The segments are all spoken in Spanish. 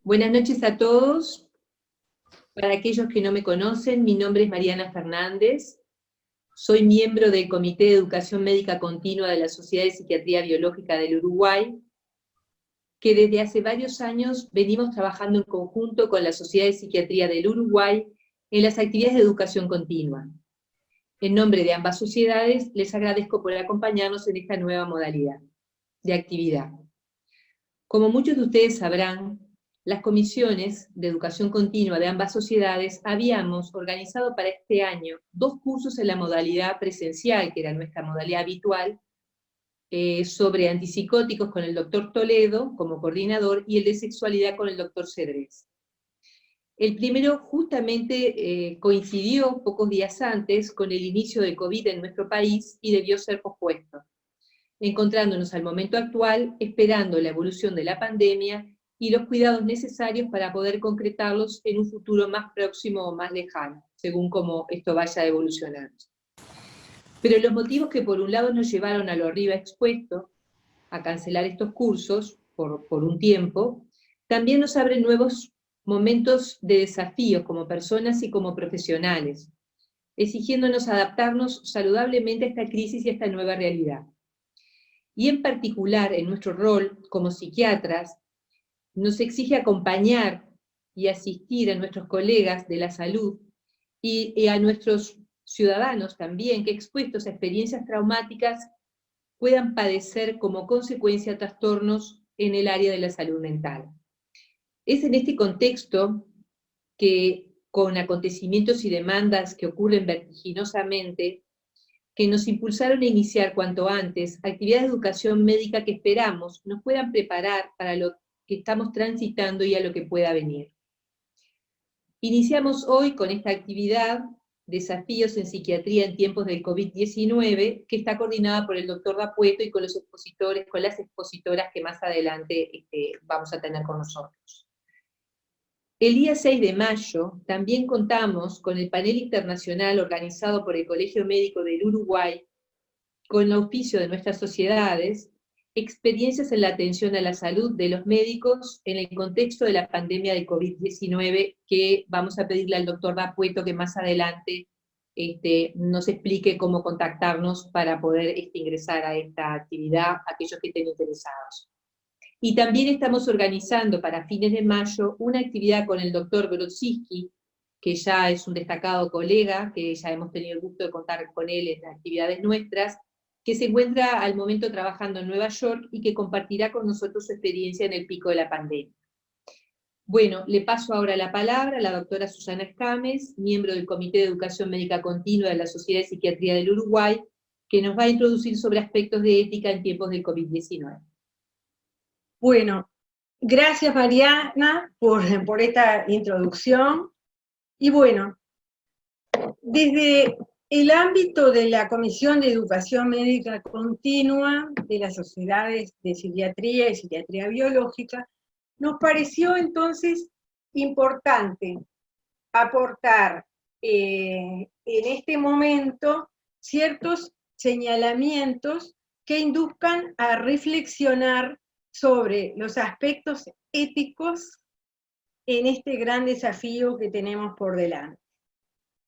Buenas noches a todos. Para aquellos que no me conocen, mi nombre es Mariana Fernández. Soy miembro del Comité de Educación Médica Continua de la Sociedad de Psiquiatría Biológica del Uruguay, que desde hace varios años venimos trabajando en conjunto con la Sociedad de Psiquiatría del Uruguay en las actividades de educación continua. En nombre de ambas sociedades, les agradezco por acompañarnos en esta nueva modalidad de actividad. Como muchos de ustedes sabrán, las comisiones de educación continua de ambas sociedades habíamos organizado para este año 2 cursos en la modalidad presencial, que era nuestra modalidad habitual, sobre antipsicóticos con el doctor Toledo como coordinador y el de sexualidad con el doctor Cedrés. El primero justamente coincidió pocos días antes con el inicio de COVID en nuestro país y debió ser pospuesto, encontrándonos al momento actual esperando la evolución de la pandemia y los cuidados necesarios para poder concretarlos en un futuro más próximo o más lejano, según cómo esto vaya evolucionando. Pero los motivos que por un lado nos llevaron a lo arriba expuesto, a cancelar estos cursos por un tiempo, también nos abren nuevos momentos de desafíos como personas y como profesionales, exigiéndonos adaptarnos saludablemente a esta crisis y a esta nueva realidad. Y en particular, en nuestro rol como psiquiatras, nos exige acompañar y asistir a nuestros colegas de la salud y a nuestros ciudadanos también que expuestos a experiencias traumáticas puedan padecer como consecuencia trastornos en el área de la salud mental. Es en este contexto que, con acontecimientos y demandas que ocurren vertiginosamente, que nos impulsaron a iniciar cuanto antes actividades de educación médica que esperamos nos puedan preparar para lo que estamos transitando y a lo que pueda venir. Iniciamos hoy con esta actividad, Desafíos en Psiquiatría en tiempos del COVID-19, que está coordinada por el doctor Dapueto y con los expositores, con las expositoras que más adelante vamos a tener con nosotros. El día 6 de mayo también contamos con el panel internacional organizado por el Colegio Médico del Uruguay, con el auspicio de nuestras sociedades, experiencias en la atención a la salud de los médicos en el contexto de la pandemia de COVID-19, que vamos a pedirle al doctor Dapueto que más adelante nos explique cómo contactarnos para poder ingresar a esta actividad, aquellos que estén interesados. Y también estamos organizando para fines de mayo una actividad con el doctor Brodsky, que ya es un destacado colega, que ya hemos tenido el gusto de contar con él en las actividades nuestras, que se encuentra al momento trabajando en Nueva York y que compartirá con nosotros su experiencia en el pico de la pandemia. Bueno, le paso ahora la palabra a la doctora Susana Escames, miembro del Comité de Educación Médica Continua de la Sociedad de Psiquiatría del Uruguay, que nos va a introducir sobre aspectos de ética en tiempos del COVID-19. Bueno, gracias Mariana por esta introducción. Y bueno, desde el ámbito de la Comisión de Educación Médica Continua de las Sociedades de Psiquiatría y Psiquiatría Biológica, nos pareció entonces importante aportar en este momento ciertos señalamientos que induzcan a reflexionar sobre los aspectos éticos en este gran desafío que tenemos por delante.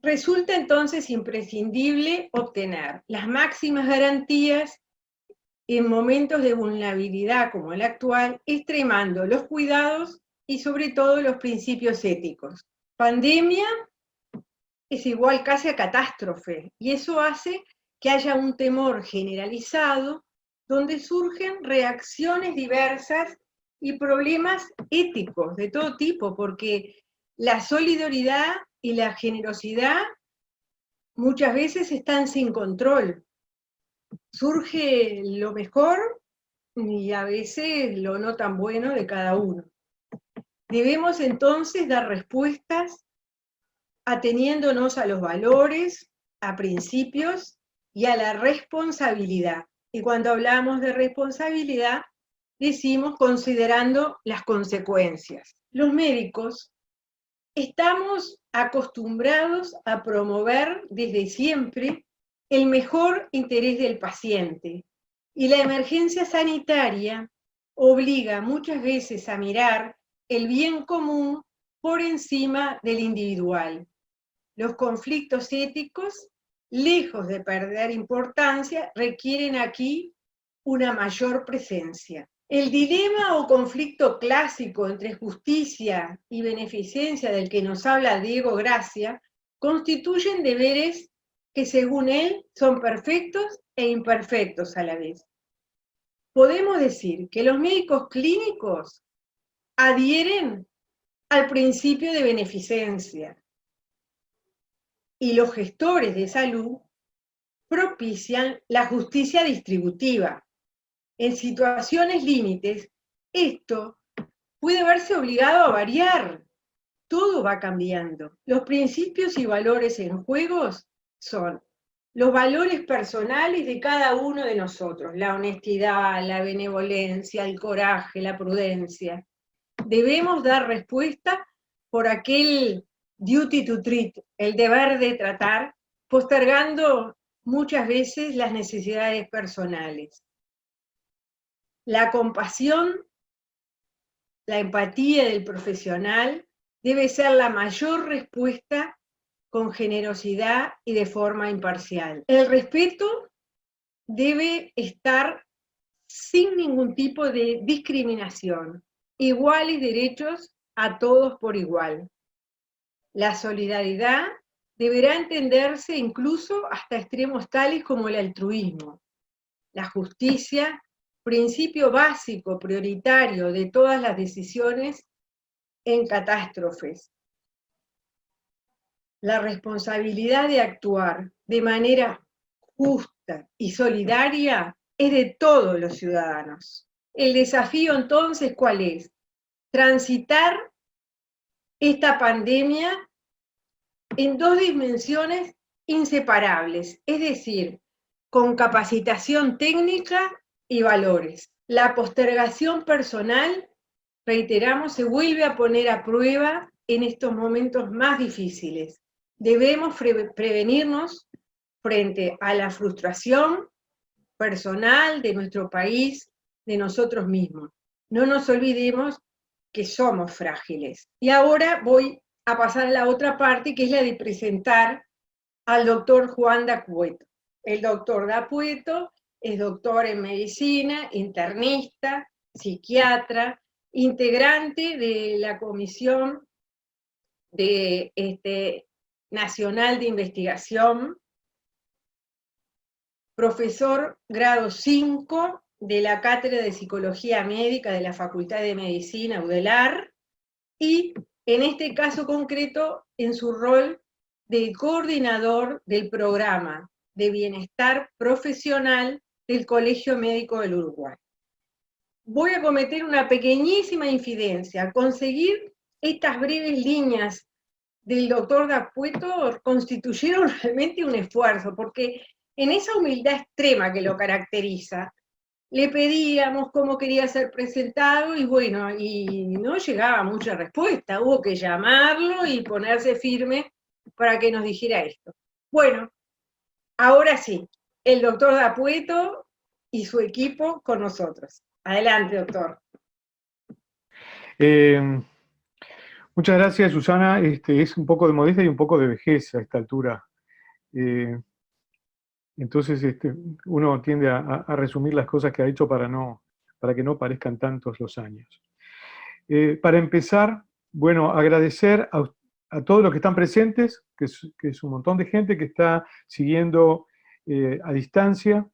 Resulta entonces imprescindible obtener las máximas garantías en momentos de vulnerabilidad como el actual, extremando los cuidados y sobre todo los principios éticos. Pandemia es igual casi a catástrofe, y eso hace que haya un temor generalizado donde surgen reacciones diversas y problemas éticos de todo tipo, porque la solidaridad y la generosidad muchas veces están sin control. Surge lo mejor y a veces lo no tan bueno de cada uno. Debemos entonces dar respuestas ateniéndonos a los valores, a principios y a la responsabilidad. Y cuando hablamos de responsabilidad, decimos considerando las consecuencias. Los médicos estamos acostumbrados a promover desde siempre el mejor interés del paciente, y la emergencia sanitaria obliga muchas veces a mirar el bien común por encima del individual. Los conflictos éticos, lejos de perder importancia, requieren aquí una mayor presencia. El dilema o conflicto clásico entre justicia y beneficencia del que nos habla Diego Gracia constituyen deberes que según él son perfectos e imperfectos a la vez. Podemos decir que los médicos clínicos adhieren al principio de beneficencia y los gestores de salud propician la justicia distributiva. En situaciones límites, esto puede verse obligado a variar. Todo va cambiando. Los principios y valores en juego son los valores personales de cada uno de nosotros, la honestidad, la benevolencia, el coraje, la prudencia. Debemos dar respuesta por aquel duty to treat, el deber de tratar, postergando muchas veces las necesidades personales. La compasión, la empatía del profesional debe ser la mayor respuesta con generosidad y de forma imparcial. El respeto debe estar sin ningún tipo de discriminación, iguales derechos a todos por igual. La solidaridad deberá entenderse incluso hasta extremos tales como el altruismo. La justicia, principio básico, prioritario de todas las decisiones en catástrofes. La responsabilidad de actuar de manera justa y solidaria es de todos los ciudadanos. El desafío entonces, ¿cuál es? Transitar esta pandemia en dos dimensiones inseparables, es decir, con capacitación técnica y valores. La postergación personal, reiteramos, se vuelve a poner a prueba en estos momentos más difíciles. Debemos prevenirnos frente a la frustración personal de nuestro país, de nosotros mismos. No nos olvidemos que somos frágiles. Y ahora voy a pasar a la otra parte, que es la de presentar al doctor Juan Dacueto. El doctor Dacueto es doctor en medicina, internista, psiquiatra, integrante de la Comisión Nacional de Investigación, profesor grado 5 de la Cátedra de Psicología Médica de la Facultad de Medicina UDELAR, y en este caso concreto en su rol de coordinador del programa de bienestar profesional del Colegio Médico del Uruguay. Voy a cometer una pequeñísima infidencia. Conseguir estas breves líneas del doctor Dacueto constituyeron realmente un esfuerzo, porque en esa humildad extrema que lo caracteriza, le pedíamos cómo quería ser presentado, y bueno, y no llegaba mucha respuesta, hubo que llamarlo y ponerse firme para que nos dijera esto. Bueno, ahora sí, el doctor D'Apueto y su equipo con nosotros. Adelante, doctor. Muchas gracias, Susana. Es un poco de modestia y un poco de vejez a esta altura. Entonces uno tiende a resumir las cosas que ha hecho para que no parezcan tantos los años. Para empezar, bueno, agradecer a todos los que están presentes, que es un montón de gente que está siguiendo a distancia,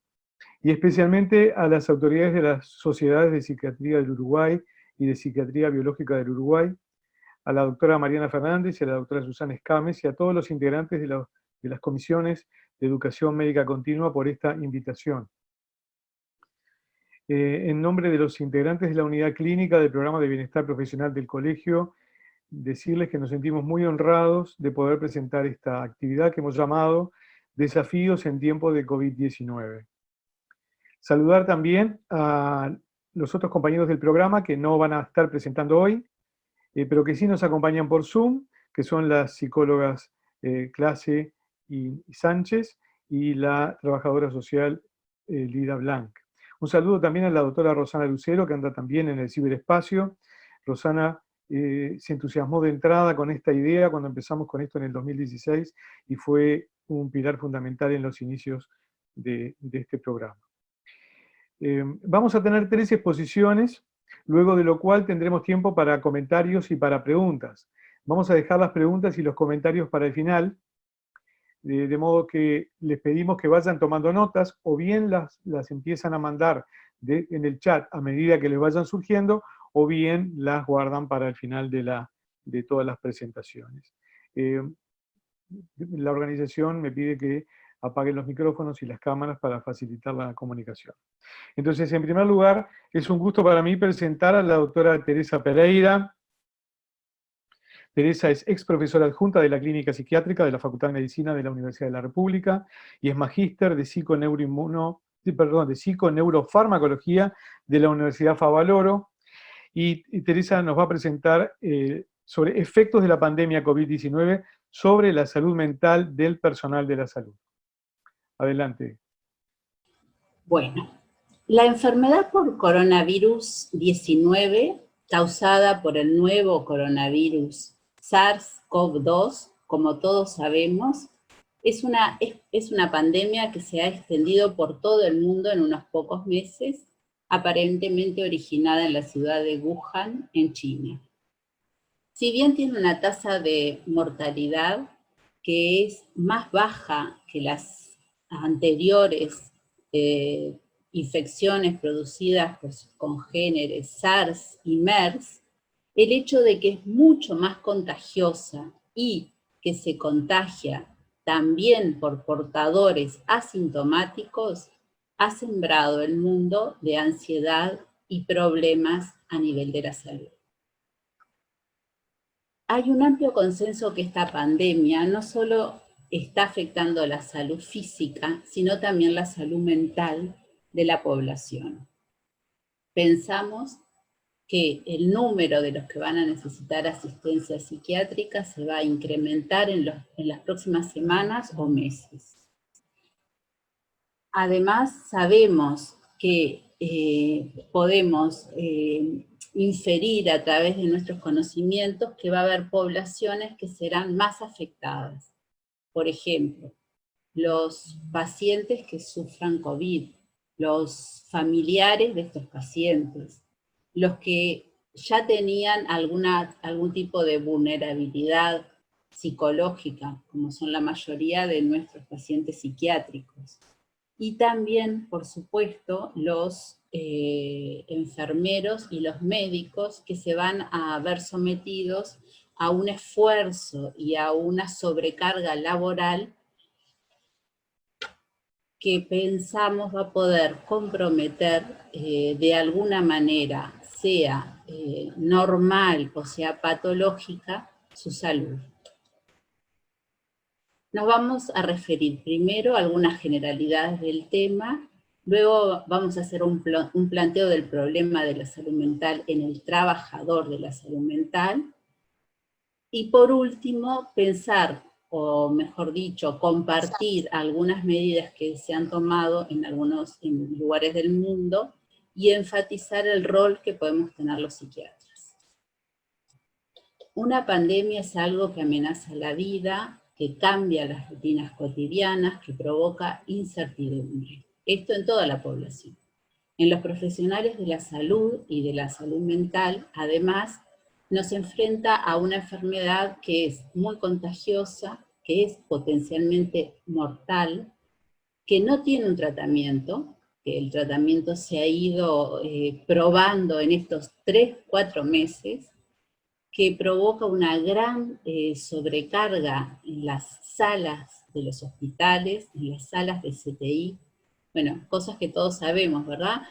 y especialmente a las autoridades de las sociedades de psiquiatría del Uruguay y de psiquiatría biológica del Uruguay, a la doctora Mariana Fernández y a la doctora Susana Escames y a todos los integrantes de las comisiones de educación médica continua por esta invitación. En nombre de los integrantes de la unidad clínica del programa de bienestar profesional del colegio, decirles que nos sentimos muy honrados de poder presentar esta actividad que hemos llamado Desafíos en tiempos de COVID-19. Saludar también a los otros compañeros del programa que no van a estar presentando hoy, pero que sí nos acompañan por Zoom, que son las psicólogas Clase y Sánchez y la trabajadora social Lida Blanc. Un saludo también a la doctora Rosana Lucero, que anda también en el ciberespacio. Rosana se entusiasmó de entrada con esta idea cuando empezamos con esto en el 2016 y fue un pilar fundamental en los inicios de este programa. Vamos a tener 3 exposiciones, luego de lo cual tendremos tiempo para comentarios y para preguntas. Vamos a dejar las preguntas y los comentarios para el final, de modo que les pedimos que vayan tomando notas, o bien las empiezan a mandar en el chat a medida que les vayan surgiendo, o bien las guardan para el final de todas las presentaciones. La organización me pide que apaguen los micrófonos y las cámaras para facilitar la comunicación. Entonces, en primer lugar, es un gusto para mí presentar a la doctora Teresa Pereira. Teresa es ex profesora adjunta de la Clínica Psiquiátrica de la Facultad de Medicina de la Universidad de la República y es magíster de psiconeurofarmacología de la Universidad Favaloro. Y Teresa nos va a presentar sobre efectos de la pandemia COVID-19 sobre la salud mental del personal de la salud. Adelante. Bueno, la enfermedad por coronavirus 19, causada por el nuevo coronavirus SARS-CoV-2, como todos sabemos, es una pandemia que se ha extendido por todo el mundo en unos pocos meses, aparentemente originada en la ciudad de Wuhan, en China. Si bien tiene una tasa de mortalidad que es más baja que las anteriores infecciones producidas por sus congéneres SARS y MERS, el hecho de que es mucho más contagiosa y que se contagia también por portadores asintomáticos ha sembrado el mundo de ansiedad y problemas a nivel de la salud. Hay un amplio consenso que esta pandemia no solo está afectando la salud física, sino también la salud mental de la población. Pensamos que el número de los que van a necesitar asistencia psiquiátrica se va a incrementar en las próximas semanas o meses. Además, sabemos que podemos inferir a través de nuestros conocimientos que va a haber poblaciones que serán más afectadas. Por ejemplo, los pacientes que sufran COVID, los familiares de estos pacientes, los que ya tenían algún tipo de vulnerabilidad psicológica, como son la mayoría de nuestros pacientes psiquiátricos. Y también, por supuesto, los enfermeros y los médicos que se van a ver sometidos a un esfuerzo y a una sobrecarga laboral que pensamos va a poder comprometer de alguna manera, sea normal o sea patológica, su salud. Nos vamos a referir primero a algunas generalidades del tema, Luego vamos a hacer un planteo del problema de la salud mental en el trabajador de la salud mental. Y por último, pensar, o mejor dicho, compartir algunas medidas que se han tomado en algunos lugares del mundo y enfatizar el rol que podemos tener los psiquiatras. Una pandemia es algo que amenaza la vida, que cambia las rutinas cotidianas, que provoca incertidumbre. Esto en toda la población. En los profesionales de la salud y de la salud mental, además, nos enfrenta a una enfermedad que es muy contagiosa, que es potencialmente mortal, que no tiene un tratamiento, que el tratamiento se ha ido probando en estos 3-4 meses, que provoca una gran sobrecarga en las salas de los hospitales, en las salas de CTI, bueno, cosas que todos sabemos, ¿verdad?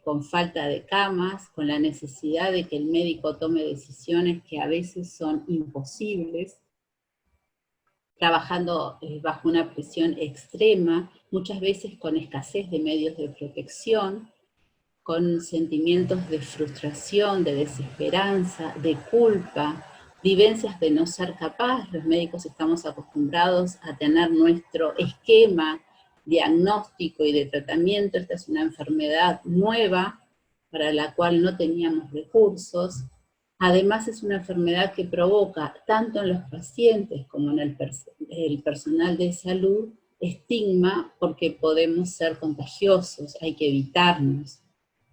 Con falta de camas, con la necesidad de que el médico tome decisiones que a veces son imposibles, trabajando bajo una presión extrema, muchas veces con escasez de medios de protección, con sentimientos de frustración, de desesperanza, de culpa, vivencias de no ser capaz. Los médicos estamos acostumbrados a tener nuestro esquema diagnóstico y de tratamiento. Esta es una enfermedad nueva para la cual no teníamos recursos. Además es una enfermedad que provoca, tanto en los pacientes como en el personal de salud, estigma porque podemos ser contagiosos, hay que evitarnos.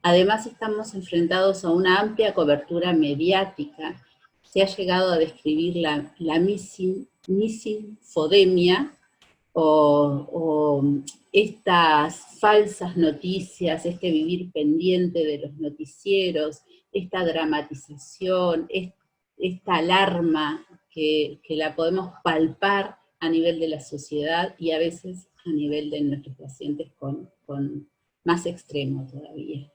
Además estamos enfrentados a una amplia cobertura mediática. Se ha llegado a describir la misinfodemia, o estas falsas noticias, este vivir pendiente de los noticieros, esta dramatización, esta alarma que la podemos palpar a nivel de la sociedad y a veces a nivel de nuestros pacientes con más extremo todavía.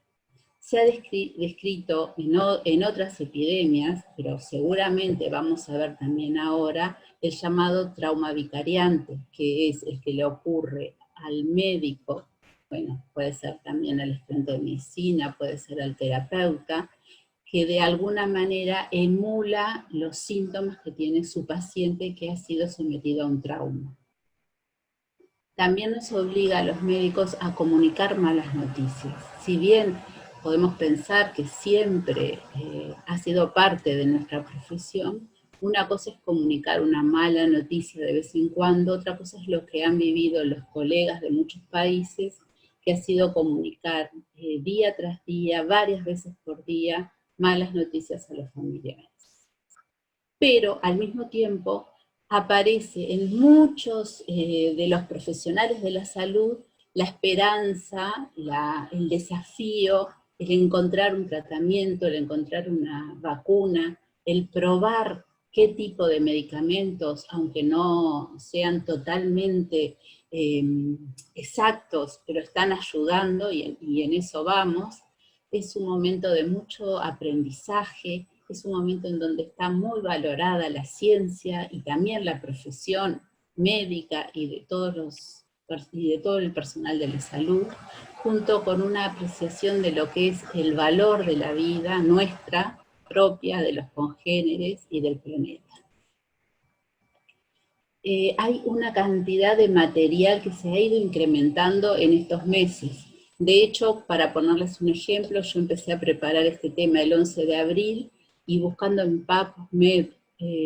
Se ha descrito en otras epidemias, pero seguramente vamos a ver también ahora, el llamado trauma vicariante, que es el que le ocurre al médico, bueno, puede ser también al estudiante de medicina, puede ser al terapeuta, que de alguna manera emula los síntomas que tiene su paciente que ha sido sometido a un trauma. También nos obliga a los médicos a comunicar malas noticias. Si bien podemos pensar que siempre ha sido parte de nuestra profesión, una cosa es comunicar una mala noticia de vez en cuando, otra cosa es lo que han vivido los colegas de muchos países, que ha sido comunicar día tras día, varias veces por día, malas noticias a los familiares. Pero al mismo tiempo aparece en muchos de los profesionales de la salud la esperanza, el desafío, el encontrar un tratamiento, el encontrar una vacuna, el probar qué tipo de medicamentos, aunque no sean totalmente exactos, pero están ayudando y en eso vamos. Es un momento de mucho aprendizaje, es un momento en donde está muy valorada la ciencia y también la profesión médica y de todo el personal de la salud, junto con una apreciación de lo que es el valor de la vida nuestra, propia, de los congéneres y del planeta. Hay una cantidad de material que se ha ido incrementando en estos meses. De hecho, para ponerles un ejemplo, yo empecé a preparar este tema el 11 de abril y buscando en PubMed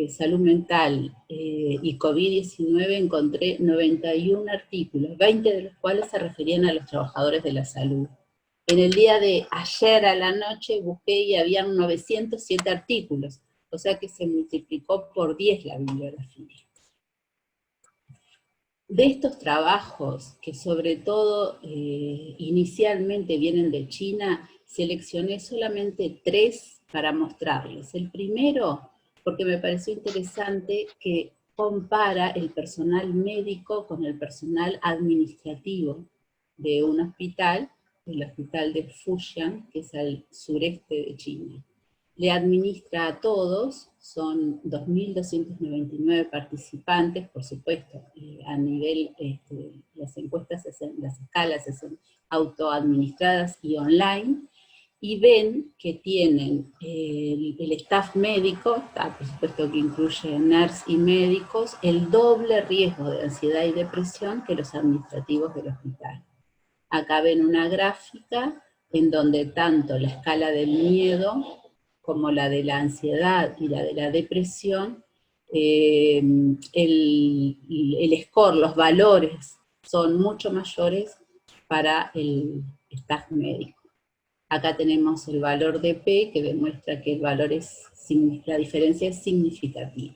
salud mental y COVID-19 encontré 91 artículos, 20 de los cuales se referían a los trabajadores de la salud. En el día de ayer a la noche busqué y habían 907 artículos, o sea que se multiplicó por 10 la bibliografía. De estos trabajos, que sobre todo inicialmente vienen de China, seleccioné solamente 3 para mostrarles. El primero, porque me pareció interesante, que compara el personal médico con el personal administrativo de un hospital, el hospital de Fujian, que es al sureste de China. le administra a todos, son 2.299 participantes, por supuesto, a nivel, las encuestas, las escalas son autoadministradas y online, y ven que tienen el staff médico, por supuesto que incluye NERS y médicos, el doble riesgo de ansiedad y depresión que los administrativos del hospital. Acá ven una gráfica en donde tanto la escala del miedo como la de la ansiedad y la de la depresión, el score, los valores son mucho mayores para el staff médico. Acá tenemos el valor de P, que demuestra que el valor la diferencia es significativa.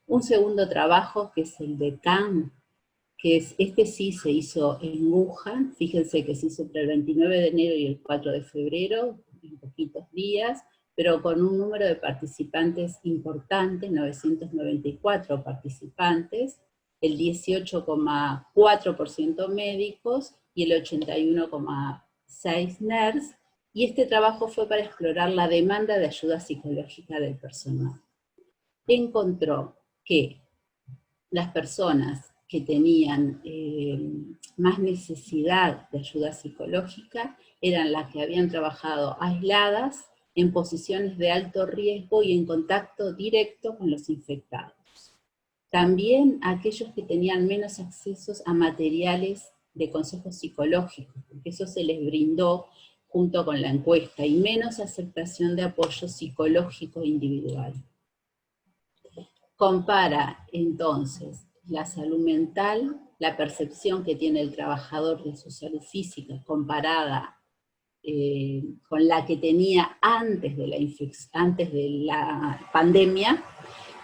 Un segundo trabajo, que es el de Kahn, que este sí se hizo en Wuhan, fíjense que se hizo entre el 29 de enero y el 4 de febrero, en poquitos días, pero con un número de participantes importante, 994 participantes, el 18,4% médicos y el 81,6% NERS, y este trabajo fue para explorar la demanda de ayuda psicológica del personal. Encontró que las personas que tenían más necesidad de ayuda psicológica eran las que habían trabajado aisladas, en posiciones de alto riesgo y en contacto directo con los infectados. También aquellos que tenían menos accesos a materiales de consejos psicológicos, porque eso se les brindó junto con la encuesta, y menos aceptación de apoyo psicológico individual. Compara entonces la salud mental, la percepción que tiene el trabajador de su salud física comparada con la que tenía antes de la pandemia,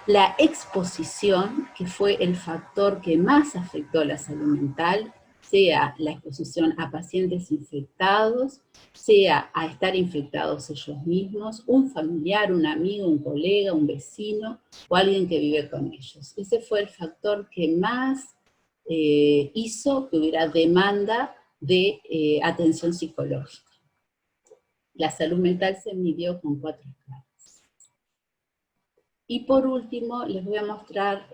la exposición, que fue el factor que más afectó la salud mental, sea la exposición a pacientes infectados, sea a estar infectados ellos mismos, un familiar, un amigo, un colega, un vecino, o alguien que vive con ellos. Ese fue el factor que más hizo que hubiera demanda de atención psicológica. La salud mental se midió con 4 escalas. Y por último, les voy a mostrar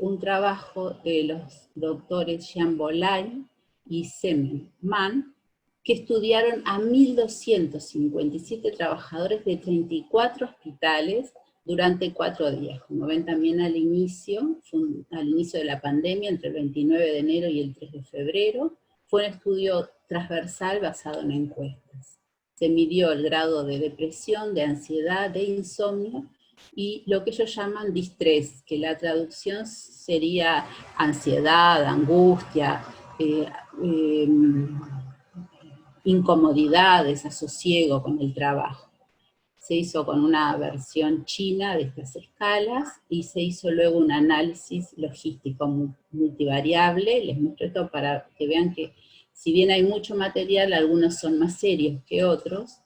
un trabajo de los doctores Jean Bolay y Semelman, que estudiaron a 1.257 trabajadores de 34 hospitales durante 4 días. Como ven también al inicio de la pandemia, entre el 29 de enero y el 3 de febrero, fue un estudio transversal basado en encuestas. Se midió el grado de depresión, de ansiedad, de insomnio, y lo que ellos llaman distrés, que la traducción sería ansiedad, angustia, incomodidad, desasosiego con el trabajo. Se hizo con una versión china de estas escalas, y se hizo luego un análisis logístico multivariable. Les muestro esto para que vean que, si bien hay mucho material, algunos son más serios que otros,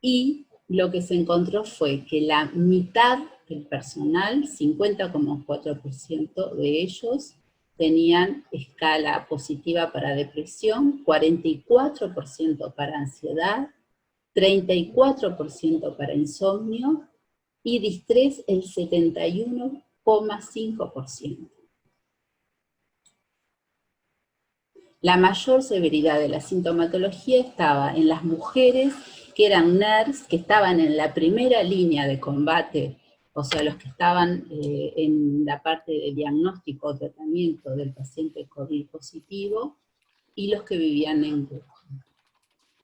y lo que se encontró fue que la mitad del personal, 50,4% de ellos, tenían escala positiva para depresión, 44% para ansiedad, 34% para insomnio, y distrés el 71,5%. La mayor severidad de la sintomatología estaba en las mujeres que eran NERS, que estaban en la primera línea de combate, o sea, los que estaban en la parte de diagnóstico o tratamiento del paciente COVID positivo, y los que vivían en Wuhan.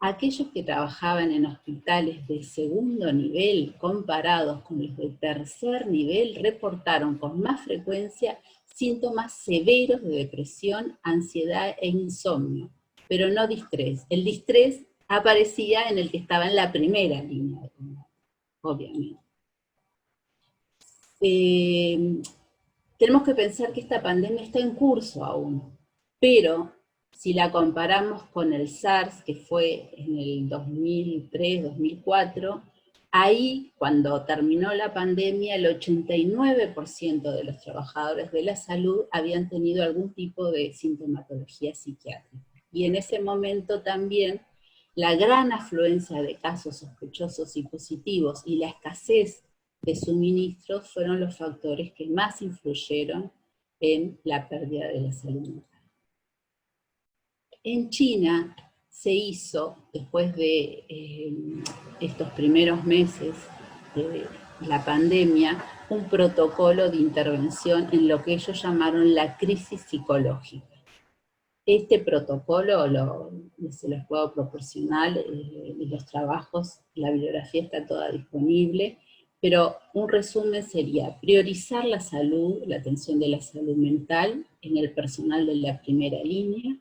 Aquellos que trabajaban en hospitales de segundo nivel comparados con los de tercer nivel reportaron con más frecuencia síntomas severos de depresión, ansiedad e insomnio, pero no distrés. El distrés aparecía en el que estaba en la primera línea de combate, obviamente. Tenemos que pensar que esta pandemia está en curso aún, pero si la comparamos con el SARS, que fue en el 2003-2004, ahí, cuando terminó la pandemia, el 89% de los trabajadores de la salud habían tenido algún tipo de sintomatología psiquiátrica. Y en ese momento también la gran afluencia de casos sospechosos y positivos y la escasez de suministros fueron los factores que más influyeron en la pérdida de la salud mental. En China se hizo, después de estos primeros meses de la pandemia, un protocolo de intervención en lo que ellos llamaron la crisis psicológica. Este protocolo se los puedo proporcionar, y los trabajos, la bibliografía está toda disponible, pero un resumen sería priorizar la salud, la atención de la salud mental en el personal de la primera línea,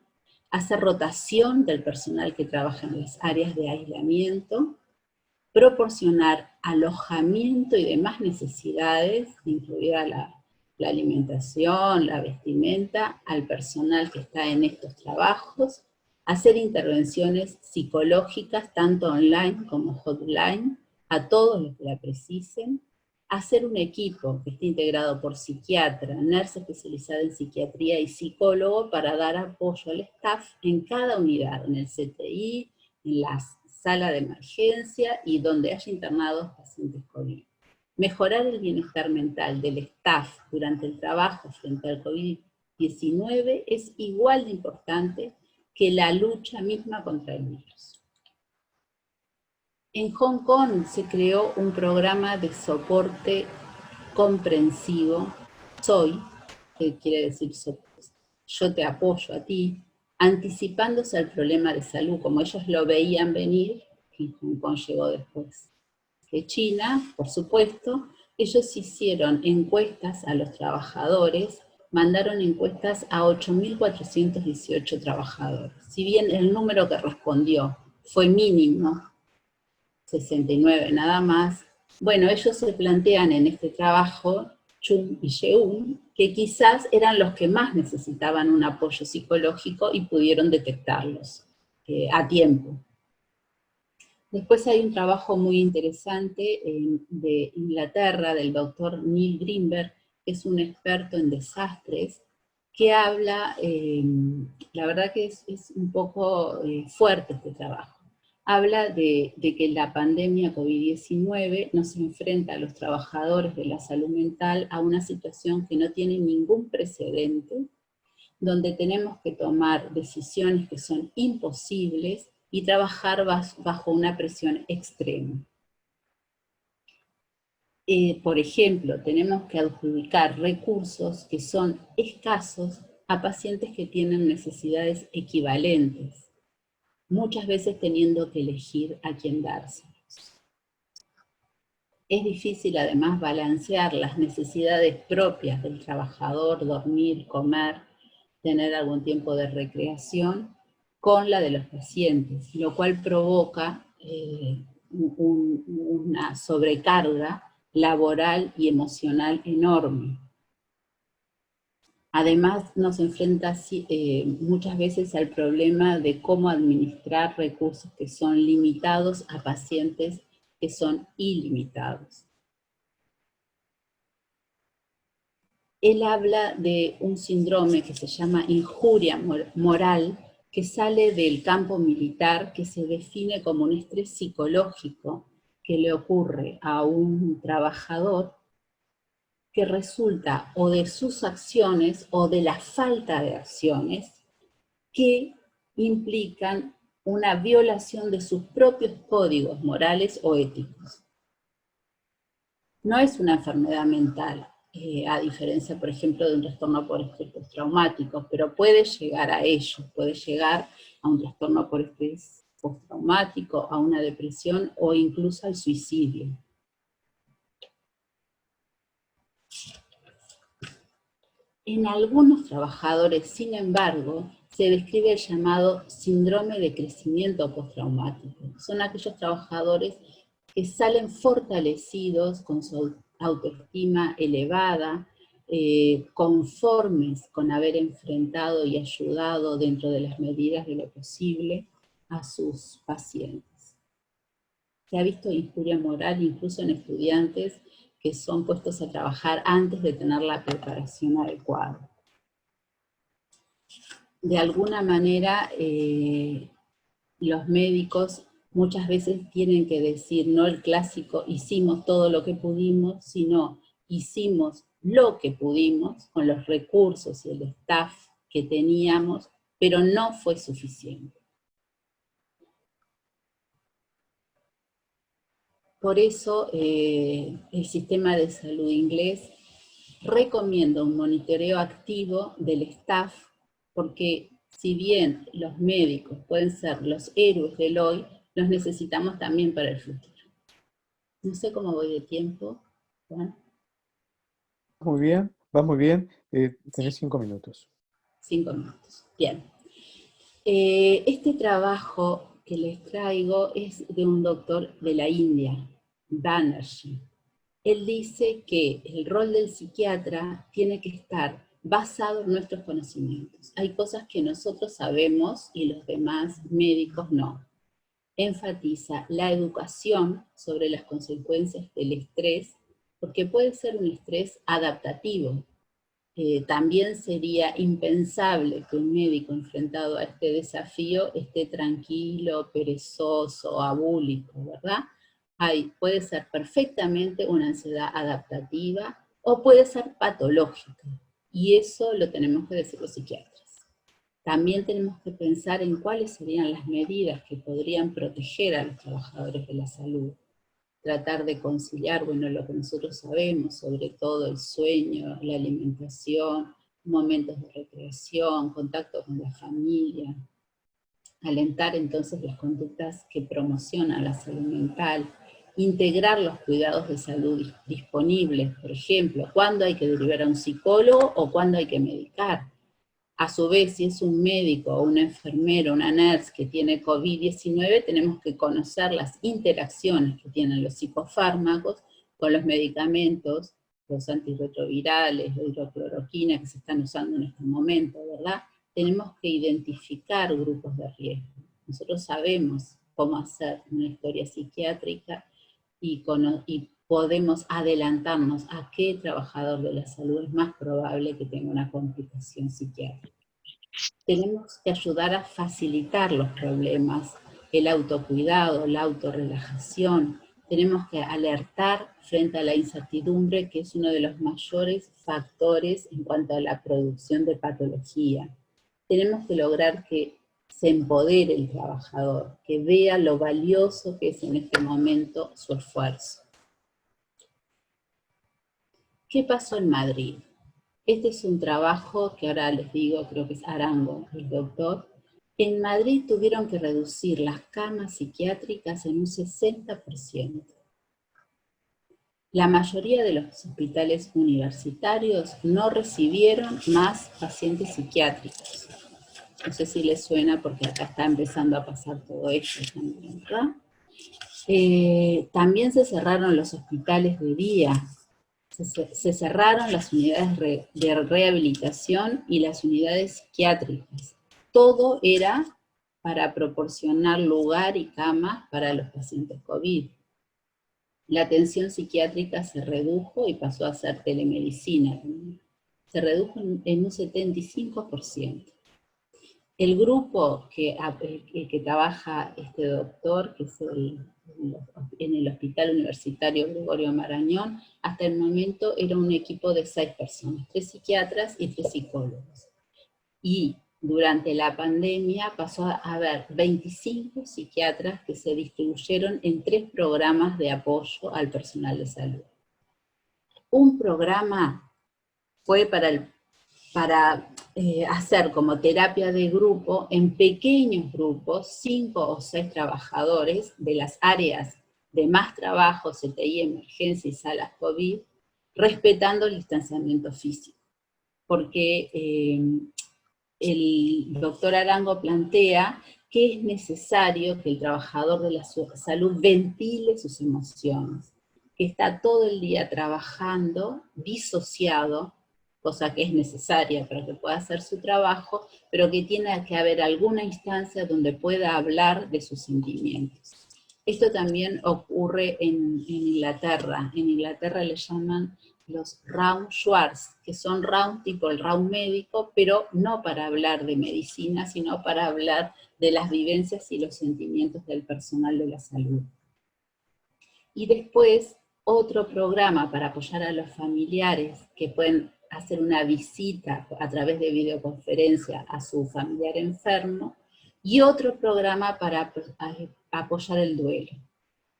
hacer rotación del personal que trabaja en las áreas de aislamiento, proporcionar alojamiento y demás necesidades, incluida la alimentación, la vestimenta, al personal que está en estos trabajos, hacer intervenciones psicológicas, tanto online como hotline, a todos los que la precisen, hacer un equipo que esté integrado por psiquiatra, nurse especializada en psiquiatría y psicólogo para dar apoyo al staff en cada unidad, en el CTI, en la sala de emergencia y donde haya internados pacientes COVID. Mejorar el bienestar mental del staff durante el trabajo frente al COVID-19 es igual de importante que la lucha misma contra el virus. En Hong Kong se creó un programa de soporte comprensivo, SOI, que quiere decir yo te apoyo a ti, anticipándose al problema de salud, como ellos lo veían venir, que Hong Kong llegó después de China, por supuesto. Ellos hicieron encuestas a los trabajadores, mandaron encuestas a 8.418 trabajadores. Si bien el número que respondió fue mínimo, 69 nada más, bueno, ellos se plantean en este trabajo, Chung y Yeun, que quizás eran los que más necesitaban un apoyo psicológico y pudieron detectarlos a tiempo. Después hay un trabajo muy interesante de Inglaterra, del doctor Neil Greenberg, que es un experto en desastres, que habla, la verdad que es un poco fuerte este trabajo. Habla de que la pandemia COVID-19 nos enfrenta a los trabajadores de la salud mental a una situación que no tiene ningún precedente, donde tenemos que tomar decisiones que son imposibles y trabajar bajo una presión extrema. Por ejemplo, tenemos que adjudicar recursos que son escasos a pacientes que tienen necesidades equivalentes, muchas veces teniendo que elegir a quién dárselos. Es difícil además balancear las necesidades propias del trabajador, dormir, comer, tener algún tiempo de recreación, con la de los pacientes, lo cual provoca una sobrecarga laboral y emocional enorme. Además nos enfrenta muchas veces al problema de cómo administrar recursos que son limitados a pacientes que son ilimitados. Él habla de un síndrome que se llama injuria moral, que sale del campo militar, que se define como un estrés psicológico que le ocurre a un trabajador que resulta o de sus acciones o de la falta de acciones que implican una violación de sus propios códigos morales o éticos. No es una enfermedad mental, a diferencia, por ejemplo, de un trastorno por estrés postraumático, pero puede llegar a ello, puede llegar a un trastorno por estrés postraumático, a una depresión o incluso al suicidio. En algunos trabajadores, sin embargo, se describe el llamado síndrome de crecimiento postraumático. Son aquellos trabajadores que salen fortalecidos, con su autoestima elevada, conformes con haber enfrentado y ayudado dentro de las medidas de lo posible a sus pacientes. Se ha visto injuria moral incluso en estudiantes que son puestos a trabajar antes de tener la preparación adecuada. De alguna manera, los médicos muchas veces tienen que decir, no el clásico, hicimos todo lo que pudimos, sino hicimos lo que pudimos con los recursos y el staff que teníamos, pero no fue suficiente. Por eso el sistema de salud inglés recomienda un monitoreo activo del staff, porque si bien los médicos pueden ser los héroes del hoy, los necesitamos también para el futuro. No sé cómo voy de tiempo, Juan. Muy bien, va muy bien. Tenés 5 minutos. 5 minutos, bien. Este trabajo que les traigo es de un doctor de la India, Banerjee. Él dice que el rol del psiquiatra tiene que estar basado en nuestros conocimientos. Hay cosas que nosotros sabemos y los demás médicos no. Enfatiza la educación sobre las consecuencias del estrés, porque puede ser un estrés adaptativo. También sería impensable que un médico enfrentado a este desafío esté tranquilo, perezoso, abúlico, ¿verdad? Puede ser perfectamente una ansiedad adaptativa o puede ser patológica, y eso lo tenemos que decir los psiquiatras. También tenemos que pensar en cuáles serían las medidas que podrían proteger a los trabajadores de la salud. Tratar de conciliar, bueno, lo que nosotros sabemos, sobre todo el sueño, la alimentación, momentos de recreación, contacto con la familia. Alentar entonces las conductas que promocionan la salud mental. Integrar los cuidados de salud disponibles, por ejemplo, cuándo hay que derivar a un psicólogo o cuándo hay que medicar. A su vez, si es un médico o una enfermera, una nurse que tiene COVID-19, tenemos que conocer las interacciones que tienen los psicofármacos con los medicamentos, los antirretrovirales, la hidrocloroquina que se están usando en este momento, ¿verdad? Tenemos que identificar grupos de riesgo. Nosotros sabemos cómo hacer una historia psiquiátrica y podemos adelantarnos a qué trabajador de la salud es más probable que tenga una complicación psiquiátrica. Tenemos que ayudar a facilitar los problemas, el autocuidado, la autorrelajación. Tenemos que alertar frente a la incertidumbre, que es uno de los mayores factores en cuanto a la producción de patología. Tenemos que lograr que se empodere el trabajador, que vea lo valioso que es en este momento su esfuerzo. ¿Qué pasó en Madrid? Este es un trabajo que ahora les digo, creo que es Arango, el doctor. En Madrid tuvieron que reducir las camas psiquiátricas en un 60%. La mayoría de los hospitales universitarios no recibieron más pacientes psiquiátricos. No sé si les suena porque acá está empezando a pasar todo esto también, ¿verdad? También se cerraron los hospitales de día. Se cerraron las unidades de rehabilitación y las unidades psiquiátricas. Todo era para proporcionar lugar y cama para los pacientes COVID. La atención psiquiátrica se redujo y pasó a ser telemedicina. Se redujo en un 75%. El grupo que trabaja este doctor, que es en el Hospital Universitario Gregorio Marañón, hasta el momento era un equipo de 6 personas, 3 psiquiatras y 3 psicólogos. Y durante la pandemia pasó a haber 25 psiquiatras que se distribuyeron en 3 programas de apoyo al personal de salud. Un programa fue para hacer como terapia de grupo en pequeños grupos, 5 o 6 trabajadores de las áreas de más trabajo, CTI, emergencia y salas COVID, respetando el distanciamiento físico. Porque el doctor Arango plantea que es necesario que el trabajador de la salud ventile sus emociones, que está todo el día trabajando, disociado, cosa que es necesaria para que pueda hacer su trabajo, pero que tiene que haber alguna instancia donde pueda hablar de sus sentimientos. Esto también ocurre en Inglaterra. En Inglaterra le llaman los round Schwartz, que son round tipo el round médico, pero no para hablar de medicina, sino para hablar de las vivencias y los sentimientos del personal de la salud. Y después, otro programa para apoyar a los familiares que pueden hacer una visita a través de videoconferencia a su familiar enfermo, y otro programa para apoyar el duelo.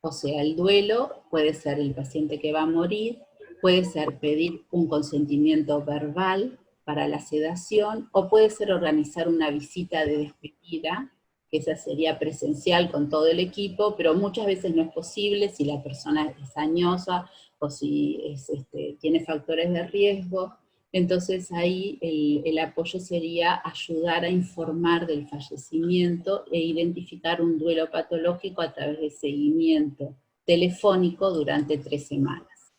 O sea, el duelo puede ser el paciente que va a morir, puede ser pedir un consentimiento verbal para la sedación, o puede ser organizar una visita de despedida, que esa sería presencial con todo el equipo, pero muchas veces no es posible si la persona es añosa o si tiene factores de riesgo. Entonces ahí el apoyo sería ayudar a informar del fallecimiento e identificar un duelo patológico a través de seguimiento telefónico durante 3 semanas.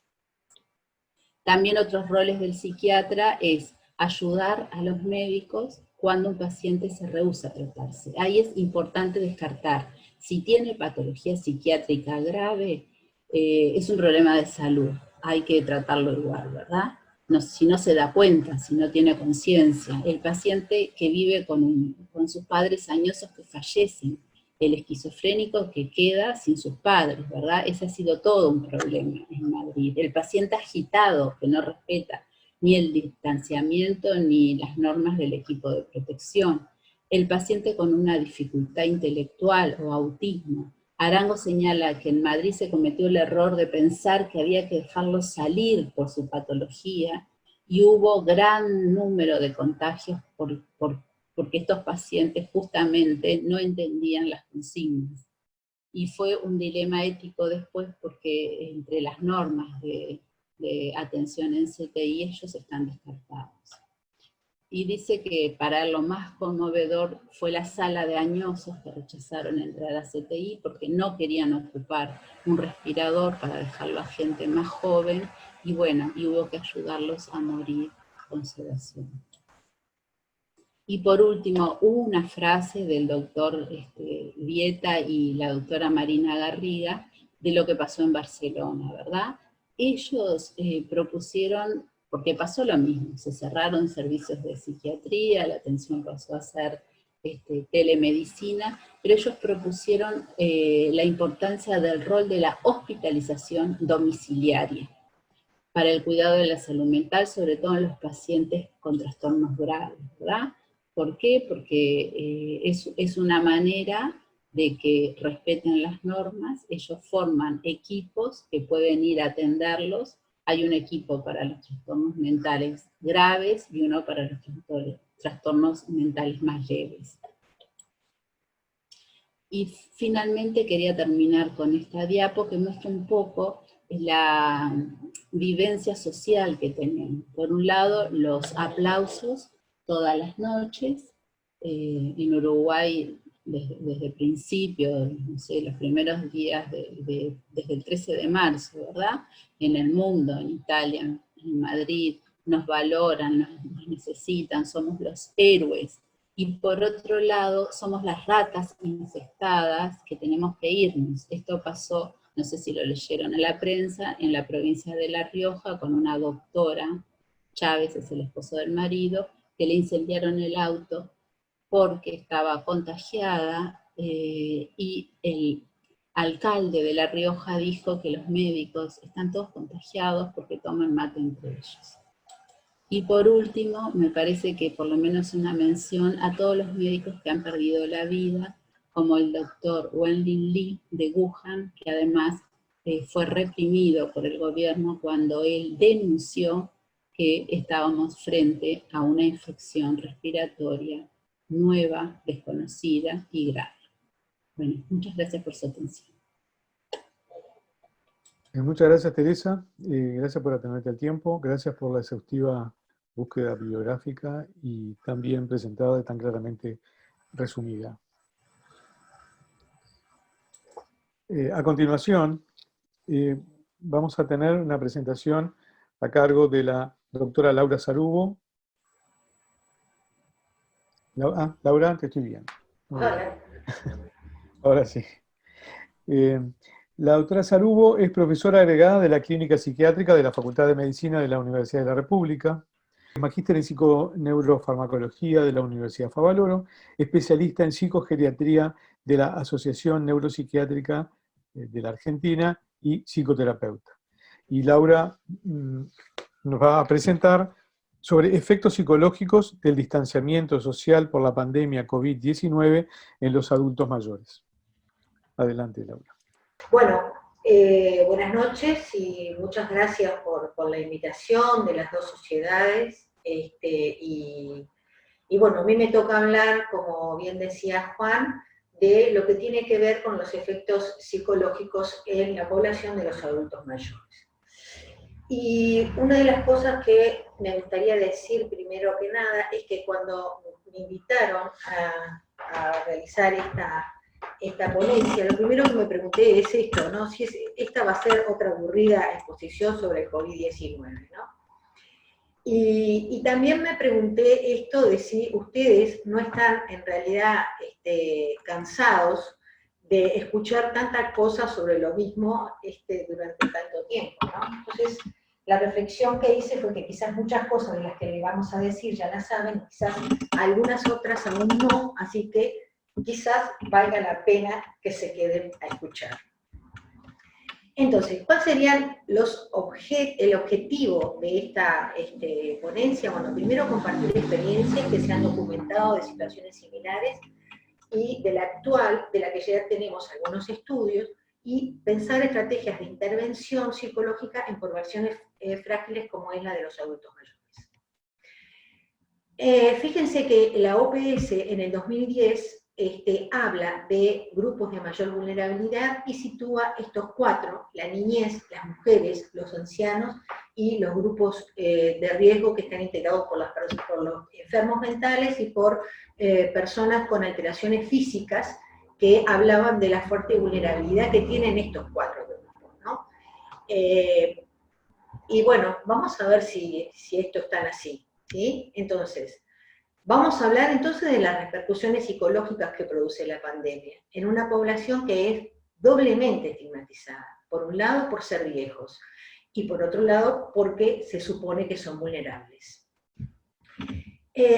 También otros roles del psiquiatra es ayudar a los médicos cuando un paciente se rehúsa a tratarse. Ahí es importante descartar si tiene patología psiquiátrica grave, es un problema de salud, hay que tratarlo igual, ¿verdad? No, si no se da cuenta, si no tiene conciencia. El paciente que vive con sus padres añosos que fallecen, el esquizofrénico que queda sin sus padres, ¿verdad? Ese ha sido todo un problema en Madrid. El paciente agitado que no respeta ni el distanciamiento ni las normas del equipo de protección. El paciente con una dificultad intelectual o autismo. Arango señala que en Madrid se cometió el error de pensar que había que dejarlo salir por su patología y hubo gran número de contagios porque estos pacientes justamente no entendían las consignas. Y fue un dilema ético después porque entre las normas de atención en CTI ellos están descartados. Y dice que para lo más conmovedor fue la sala de añosos que rechazaron entrar a CTI porque no querían ocupar un respirador para dejarlo a gente más joven, y bueno, y hubo que ayudarlos a morir con sedación. Y por último, hubo una frase del doctor Vieta y la doctora Marina Garriga de lo que pasó en Barcelona, ¿verdad? Ellos propusieron, porque pasó lo mismo, se cerraron servicios de psiquiatría, la atención pasó a ser telemedicina, pero ellos propusieron la importancia del rol de la hospitalización domiciliaria para el cuidado de la salud mental, sobre todo en los pacientes con trastornos graves, ¿verdad? ¿Por qué? Porque es una manera de que respeten las normas, ellos forman equipos que pueden ir a atenderlos. Hay un equipo para los trastornos mentales graves y uno para los trastornos mentales más leves. Y finalmente quería terminar con esta diapo que muestra un poco la vivencia social que tenemos. Por un lado, los aplausos todas las noches. En Uruguay, desde el principio, no sé, los primeros días, desde el 13 de marzo, ¿verdad? En el mundo, en Italia, en Madrid, nos valoran, nos necesitan, somos los héroes. Y por otro lado, somos las ratas infectadas que tenemos que irnos. Esto pasó, no sé si lo leyeron en la prensa, en la provincia de La Rioja, con una doctora, Chávez es el esposo del marido, que le incendiaron el auto porque estaba contagiada, y el alcalde de La Rioja dijo que los médicos están todos contagiados porque toman mate entre ellos. Y por último, me parece que por lo menos una mención a todos los médicos que han perdido la vida, como el doctor Wenlin Lee de Wuhan, que además fue reprimido por el gobierno cuando él denunció que estábamos frente a una infección respiratoria nueva, desconocida y grave. Bueno, muchas gracias por su atención. Muchas gracias, Teresa. Gracias por atenerte al tiempo. Gracias por la exhaustiva búsqueda bibliográfica y también presentada y tan claramente resumida. A continuación, vamos a tener una presentación a cargo de la doctora Laura Sarubo. Laura, te estoy viendo. Hola. Ahora sí. La doctora Sarubo es profesora agregada de la Clínica Psiquiátrica de la Facultad de Medicina de la Universidad de la República. magíster en psiconeurofarmacología de la Universidad Favaloro, especialista en psicogeriatría de la Asociación Neuropsiquiátrica de la Argentina y psicoterapeuta. Y Laura nos va a presentar sobre efectos psicológicos del distanciamiento social por la pandemia COVID-19 en los adultos mayores. Adelante, Laura. Bueno, buenas noches y muchas gracias por la invitación de las dos sociedades. Y bueno, a mí me toca hablar, como bien decía Juan, de lo que tiene que ver con los efectos psicológicos en la población de los adultos mayores. Y una de las cosas que me gustaría decir primero que nada es que cuando me invitaron a realizar esta ponencia, lo primero que me pregunté es esto, ¿no? Si esta va a ser otra aburrida exposición sobre el COVID-19, ¿no? Y también me pregunté esto de si ustedes no están en realidad cansados de escuchar tantas cosas sobre lo mismo durante tanto tiempo, ¿no? Entonces, la reflexión que hice fue que quizás muchas cosas de las que le vamos a decir ya las saben, quizás algunas otras aún no, así que quizás valga la pena que se queden a escuchar. Entonces, ¿cuál serían el objetivo de esta ponencia? Bueno, primero compartir experiencias que se han documentado de situaciones similares y de la actual, de la que ya tenemos algunos estudios, y pensar estrategias de intervención psicológica en poblaciones frágiles como es la de los adultos mayores. Fíjense que la OPS en el 2010 habla de grupos de mayor vulnerabilidad y sitúa estos cuatro: la niñez, las mujeres, los ancianos y los grupos de riesgo que están integrados por los enfermos mentales y por personas con alteraciones físicas, que hablaban de la fuerte vulnerabilidad que tienen estos cuatro grupos, ¿no? Y bueno, vamos a ver si esto es tan así, ¿sí? Entonces, vamos a hablar entonces de las repercusiones psicológicas que produce la pandemia en una población que es doblemente estigmatizada. Por un lado, por ser viejos, y por otro lado, porque se supone que son vulnerables.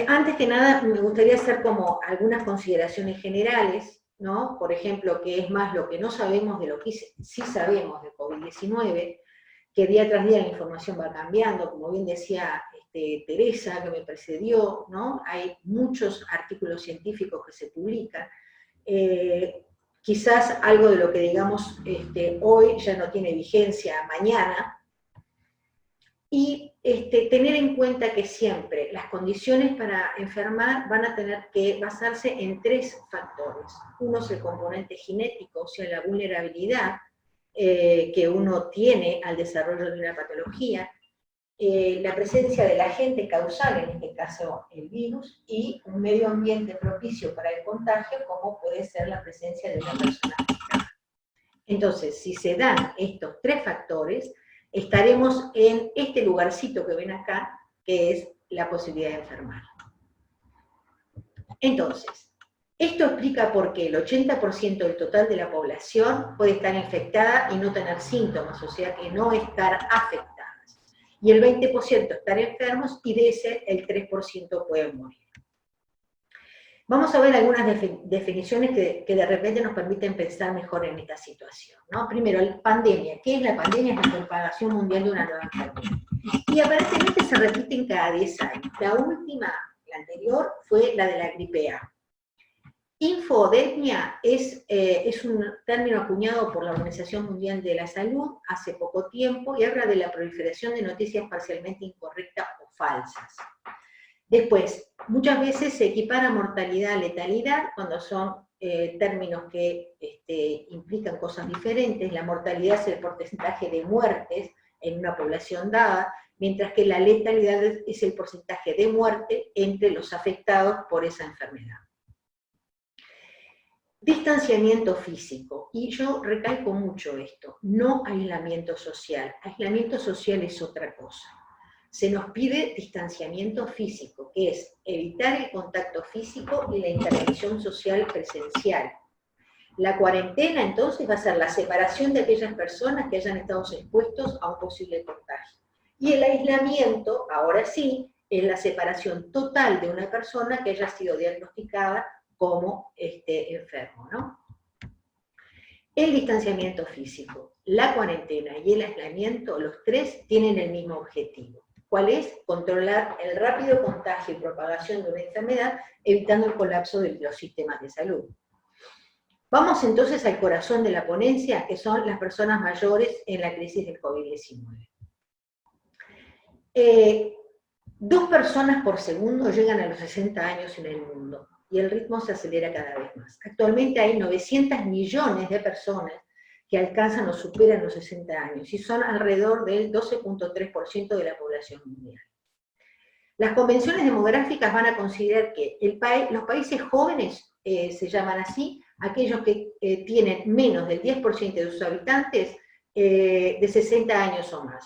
Antes que nada, me gustaría hacer como algunas consideraciones generales, ¿no? Por ejemplo, que es más lo que no sabemos de lo que sí sabemos de COVID-19, que día tras día la información va cambiando, como bien decía Teresa, que me precedió, ¿no? Hay muchos artículos científicos que se publican. Quizás algo de lo que digamos hoy ya no tiene vigencia mañana, y tener en cuenta que siempre las condiciones para enfermar van a tener que basarse en tres factores. Uno es el componente genético, o sea, la vulnerabilidad que uno tiene al desarrollo de una patología, la presencia del agente causal, en este caso el virus, y un medio ambiente propicio para el contagio, como puede ser la presencia de una persona afectada. Entonces, si se dan estos tres factores, estaremos en este lugarcito que ven acá, que es la posibilidad de enfermar. Entonces, esto explica por qué el 80% del total de la población puede estar infectada y no tener síntomas, o sea que no estar afectadas. Y el 20% estar enfermos, y de ese el 3% pueden morir. Vamos a ver algunas definiciones que de repente nos permiten pensar mejor en esta situación, ¿no? Primero, la pandemia. ¿Qué es la pandemia? Es la propagación mundial de una nueva enfermedad. Y aparentemente se repiten cada 10 años. La última, la anterior, fue la de la gripe A. Infodemia es un término acuñado por la Organización Mundial de la Salud hace poco tiempo y habla de la proliferación de noticias parcialmente incorrectas o falsas. Después, muchas veces se equipara mortalidad a letalidad cuando son términos que implican cosas diferentes. La mortalidad es el porcentaje de muertes en una población dada, mientras que la letalidad es el porcentaje de muerte entre los afectados por esa enfermedad. Distanciamiento físico, y yo recalco mucho esto, no aislamiento social. Aislamiento social es otra cosa. Se nos pide distanciamiento físico, que es evitar el contacto físico y la intervención social presencial. La cuarentena, entonces, va a ser la separación de aquellas personas que hayan estado expuestos a un posible contagio. Y el aislamiento, ahora sí, es la separación total de una persona que haya sido diagnosticada como enfermo, ¿no? El distanciamiento físico, la cuarentena y el aislamiento, los tres tienen el mismo objetivo. ¿Cuál es? Controlar el rápido contagio y propagación de una enfermedad, evitando el colapso de los sistemas de salud. Vamos entonces al corazón de la ponencia, que son las personas mayores en la crisis del COVID-19. 2 personas por segundo llegan a los 60 años en el mundo, y el ritmo se acelera cada vez más. Actualmente hay 900 millones de personas que alcanzan o superan los 60 años, y son alrededor del 12.3% de la población mundial. Las convenciones demográficas van a considerar que los países jóvenes, se llaman así, aquellos que tienen menos del 10% de sus habitantes de 60 años o más.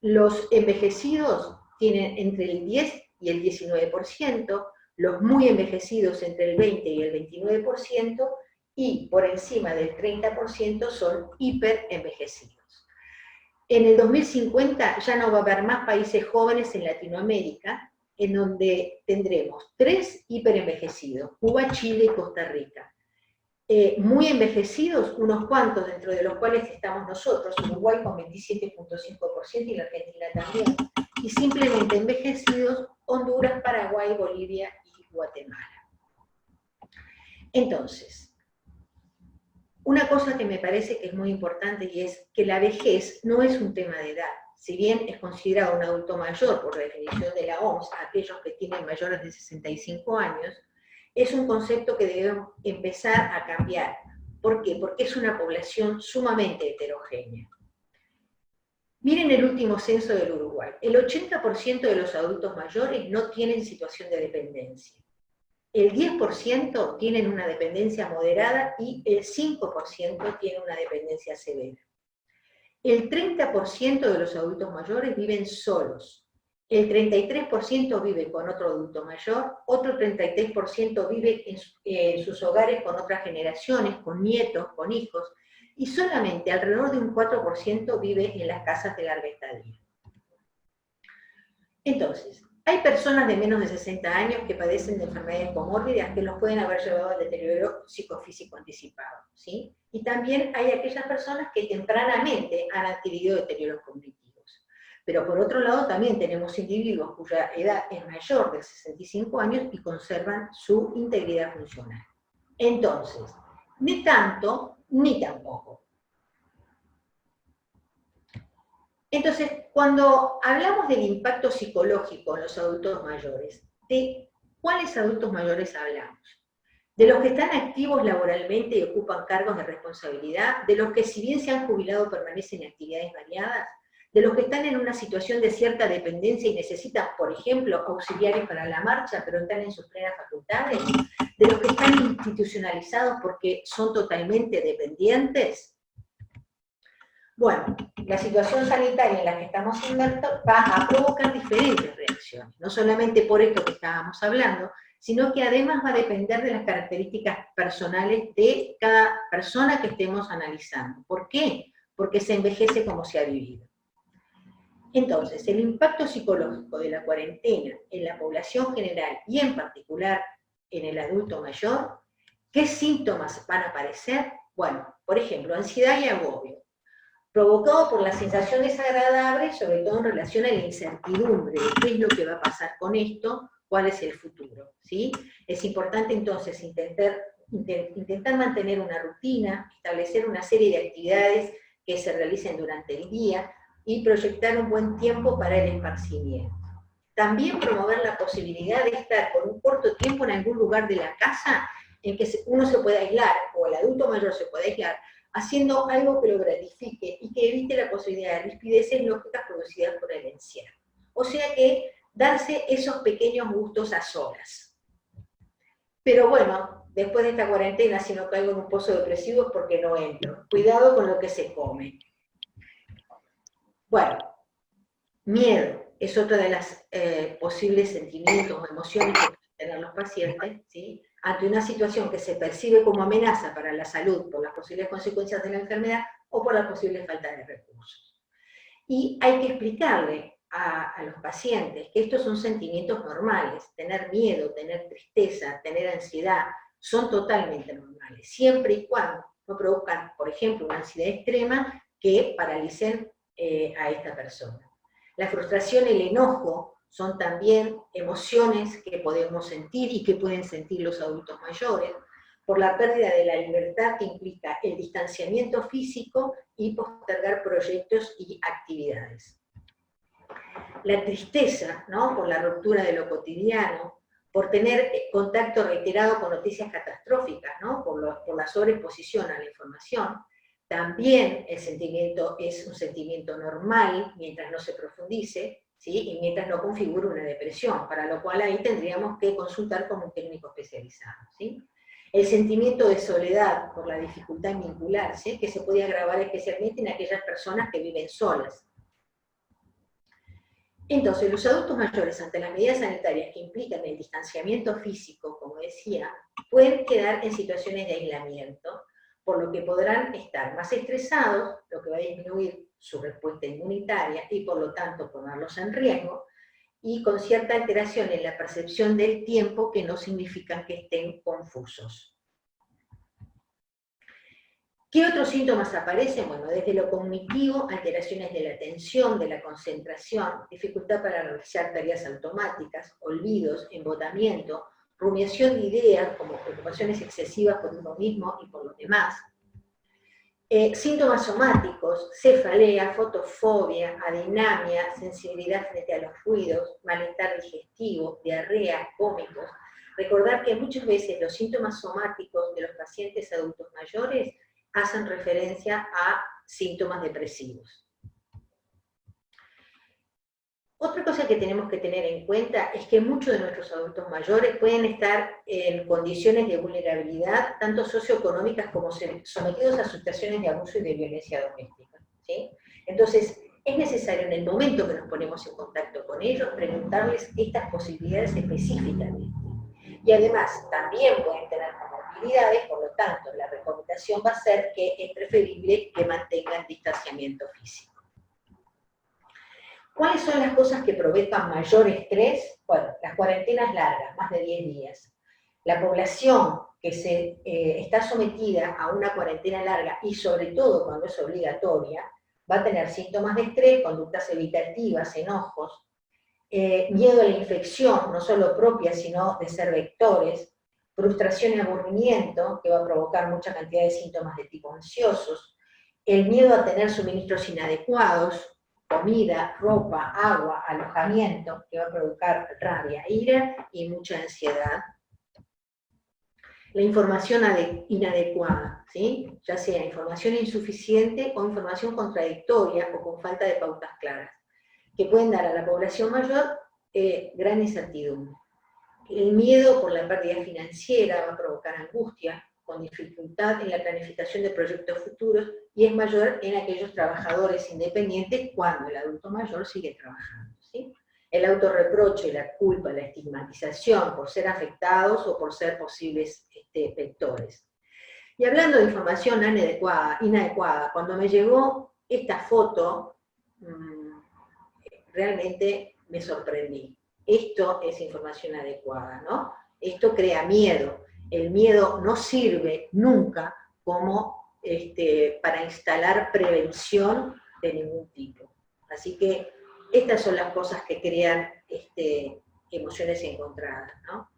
Los envejecidos tienen entre el 10 y el 19%, los muy envejecidos entre el 20 y el 29%, y por encima del 30% son hiperenvejecidos. En el 2050 ya no va a haber más países jóvenes en Latinoamérica, en donde tendremos 3 hiperenvejecidos, Cuba, Chile y Costa Rica. Muy envejecidos, unos cuantos, dentro de los cuales estamos nosotros, Uruguay con 27.5% y la Argentina también, y simplemente envejecidos, Honduras, Paraguay, Bolivia y Guatemala. Entonces, una cosa que me parece que es muy importante, y es que la vejez no es un tema de edad. Si bien es considerado un adulto mayor por la definición de la OMS, aquellos que tienen mayores de 65 años, es un concepto que debemos empezar a cambiar. ¿Por qué? Porque es una población sumamente heterogénea. Miren el último censo del Uruguay. El 80% de los adultos mayores no tienen situación de dependencia. El 10% tienen una dependencia moderada y el 5% tienen una dependencia severa. El 30% de los adultos mayores viven solos. El 33% vive con otro adulto mayor, otro 33% vive en sus hogares con otras generaciones, con nietos, con hijos, y solamente alrededor de un 4% vive en las casas de larga estadía. Entonces, hay personas de menos de 60 años que padecen de enfermedades comórbidas que los pueden haber llevado al deterioro psicofísico anticipado, ¿sí? Y también hay aquellas personas que tempranamente han adquirido deterioros cognitivos. Pero por otro lado también tenemos individuos cuya edad es mayor de 65 años y conservan su integridad funcional. Entonces, ni tanto ni tampoco. Entonces, cuando hablamos del impacto psicológico en los adultos mayores, ¿de cuáles adultos mayores hablamos? De los que están activos laboralmente y ocupan cargos de responsabilidad, de los que si bien se han jubilado permanecen en actividades variadas, de los que están en una situación de cierta dependencia y necesitan, por ejemplo, auxiliares para la marcha, pero están en sus plenas facultades, de los que están institucionalizados porque son totalmente dependientes. Bueno, la situación sanitaria en la que estamos inmersos va a provocar diferentes reacciones, no solamente por esto que estábamos hablando, sino que además va a depender de las características personales de cada persona que estemos analizando. ¿Por qué? Porque se envejece como se ha vivido. Entonces, el impacto psicológico de la cuarentena en la población general y en particular en el adulto mayor, ¿qué síntomas van a aparecer? Bueno, por ejemplo, ansiedad y agobio, provocado por la sensación desagradable, sobre todo en relación a la incertidumbre de qué es lo que va a pasar con esto, cuál es el futuro, ¿sí? Es importante entonces intentar mantener una rutina, establecer una serie de actividades que se realicen durante el día, y proyectar un buen tiempo para el esparcimiento. También promover la posibilidad de estar por un corto tiempo en algún lugar de la casa en que uno se pueda aislar, o el adulto mayor se pueda aislar, haciendo algo que lo gratifique y que evite la posibilidad de rispideces lógicas producidas por el encierro. O sea que darse esos pequeños gustos a solas. Pero bueno, después de esta cuarentena, si no caigo en un pozo depresivo es porque no entro. Cuidado con lo que se come. Bueno, miedo es otro de los posibles sentimientos o emociones que pueden tener los pacientes, ¿sí? Ante una situación que se percibe como amenaza para la salud por las posibles consecuencias de la enfermedad o por la posible falta de recursos. Y hay que explicarle a los pacientes que estos son sentimientos normales, tener miedo, tener tristeza, tener ansiedad, son totalmente normales, siempre y cuando no produzcan, por ejemplo, una ansiedad extrema que paralicen a esta persona. La frustración, el enojo, son también emociones que podemos sentir y que pueden sentir los adultos mayores, por la pérdida de la libertad que implica el distanciamiento físico y postergar proyectos y actividades. La tristeza, ¿no?, por la ruptura de lo cotidiano, por tener contacto reiterado con noticias catastróficas, ¿no?, por la sobreexposición a la información. También el sentimiento es un sentimiento normal mientras no se profundice, ¿sí?, y mientras no configure una depresión, para lo cual ahí tendríamos que consultar con un técnico especializado, ¿sí? El sentimiento de soledad por la dificultad en vincularse, que se puede agravar especialmente en aquellas personas que viven solas. Entonces, los adultos mayores, ante las medidas sanitarias que implican el distanciamiento físico, como decía, pueden quedar en situaciones de aislamiento, por lo que podrán estar más estresados, lo que va a disminuir su respuesta inmunitaria y por lo tanto ponerlos en riesgo, y con cierta alteración en la percepción del tiempo que no significan que estén confusos. ¿Qué otros síntomas aparecen? Bueno, desde lo cognitivo, alteraciones de la atención, de la concentración, dificultad para realizar tareas automáticas, olvidos, embotamiento, rumiación de ideas como preocupaciones excesivas por uno mismo y por los demás. Síntomas somáticos, cefalea, fotofobia, adinamia, sensibilidad frente a los ruidos, malestar digestivo, diarrea, vómitos. Recordar que muchas veces los síntomas somáticos de los pacientes adultos mayores hacen referencia a síntomas depresivos. Otra cosa que tenemos que tener en cuenta es que muchos de nuestros adultos mayores pueden estar en condiciones de vulnerabilidad, tanto socioeconómicas como sometidos a situaciones de abuso y de violencia doméstica, ¿sí? Entonces, es necesario en el momento que nos ponemos en contacto con ellos, preguntarles estas posibilidades específicamente. Y además, también pueden tener comorbilidades, por lo tanto, la recomendación va a ser que es preferible que mantengan distanciamiento físico. ¿Cuáles son las cosas que provocan mayor estrés? Bueno, las cuarentenas largas, más de 10 días. La población que está sometida a una cuarentena larga, y sobre todo cuando es obligatoria, va a tener síntomas de estrés, conductas evitativas, enojos, miedo a la infección, no solo propia, sino de ser vectores, frustración y aburrimiento, que va a provocar mucha cantidad de síntomas de tipo ansiosos, el miedo a tener suministros inadecuados, comida, ropa, agua, alojamiento, que va a provocar rabia, ira y mucha ansiedad. La información inadecuada, ¿sí?, ya sea información insuficiente o información contradictoria o con falta de pautas claras, que pueden dar a la población mayor gran incertidumbre. El miedo por la pérdida financiera va a provocar angustia, con dificultad en la planificación de proyectos futuros, y es mayor en aquellos trabajadores independientes cuando el adulto mayor sigue trabajando, ¿sí? El autorreproche, la culpa, la estigmatización por ser afectados o por ser posibles vectores. Y hablando de información inadecuada, cuando me llegó esta foto, realmente me sorprendí. Esto es información adecuada, ¿no? Esto crea miedo. El miedo no sirve nunca como para instalar prevención de ningún tipo. Así que estas son las cosas que crean emociones encontradas, ¿no?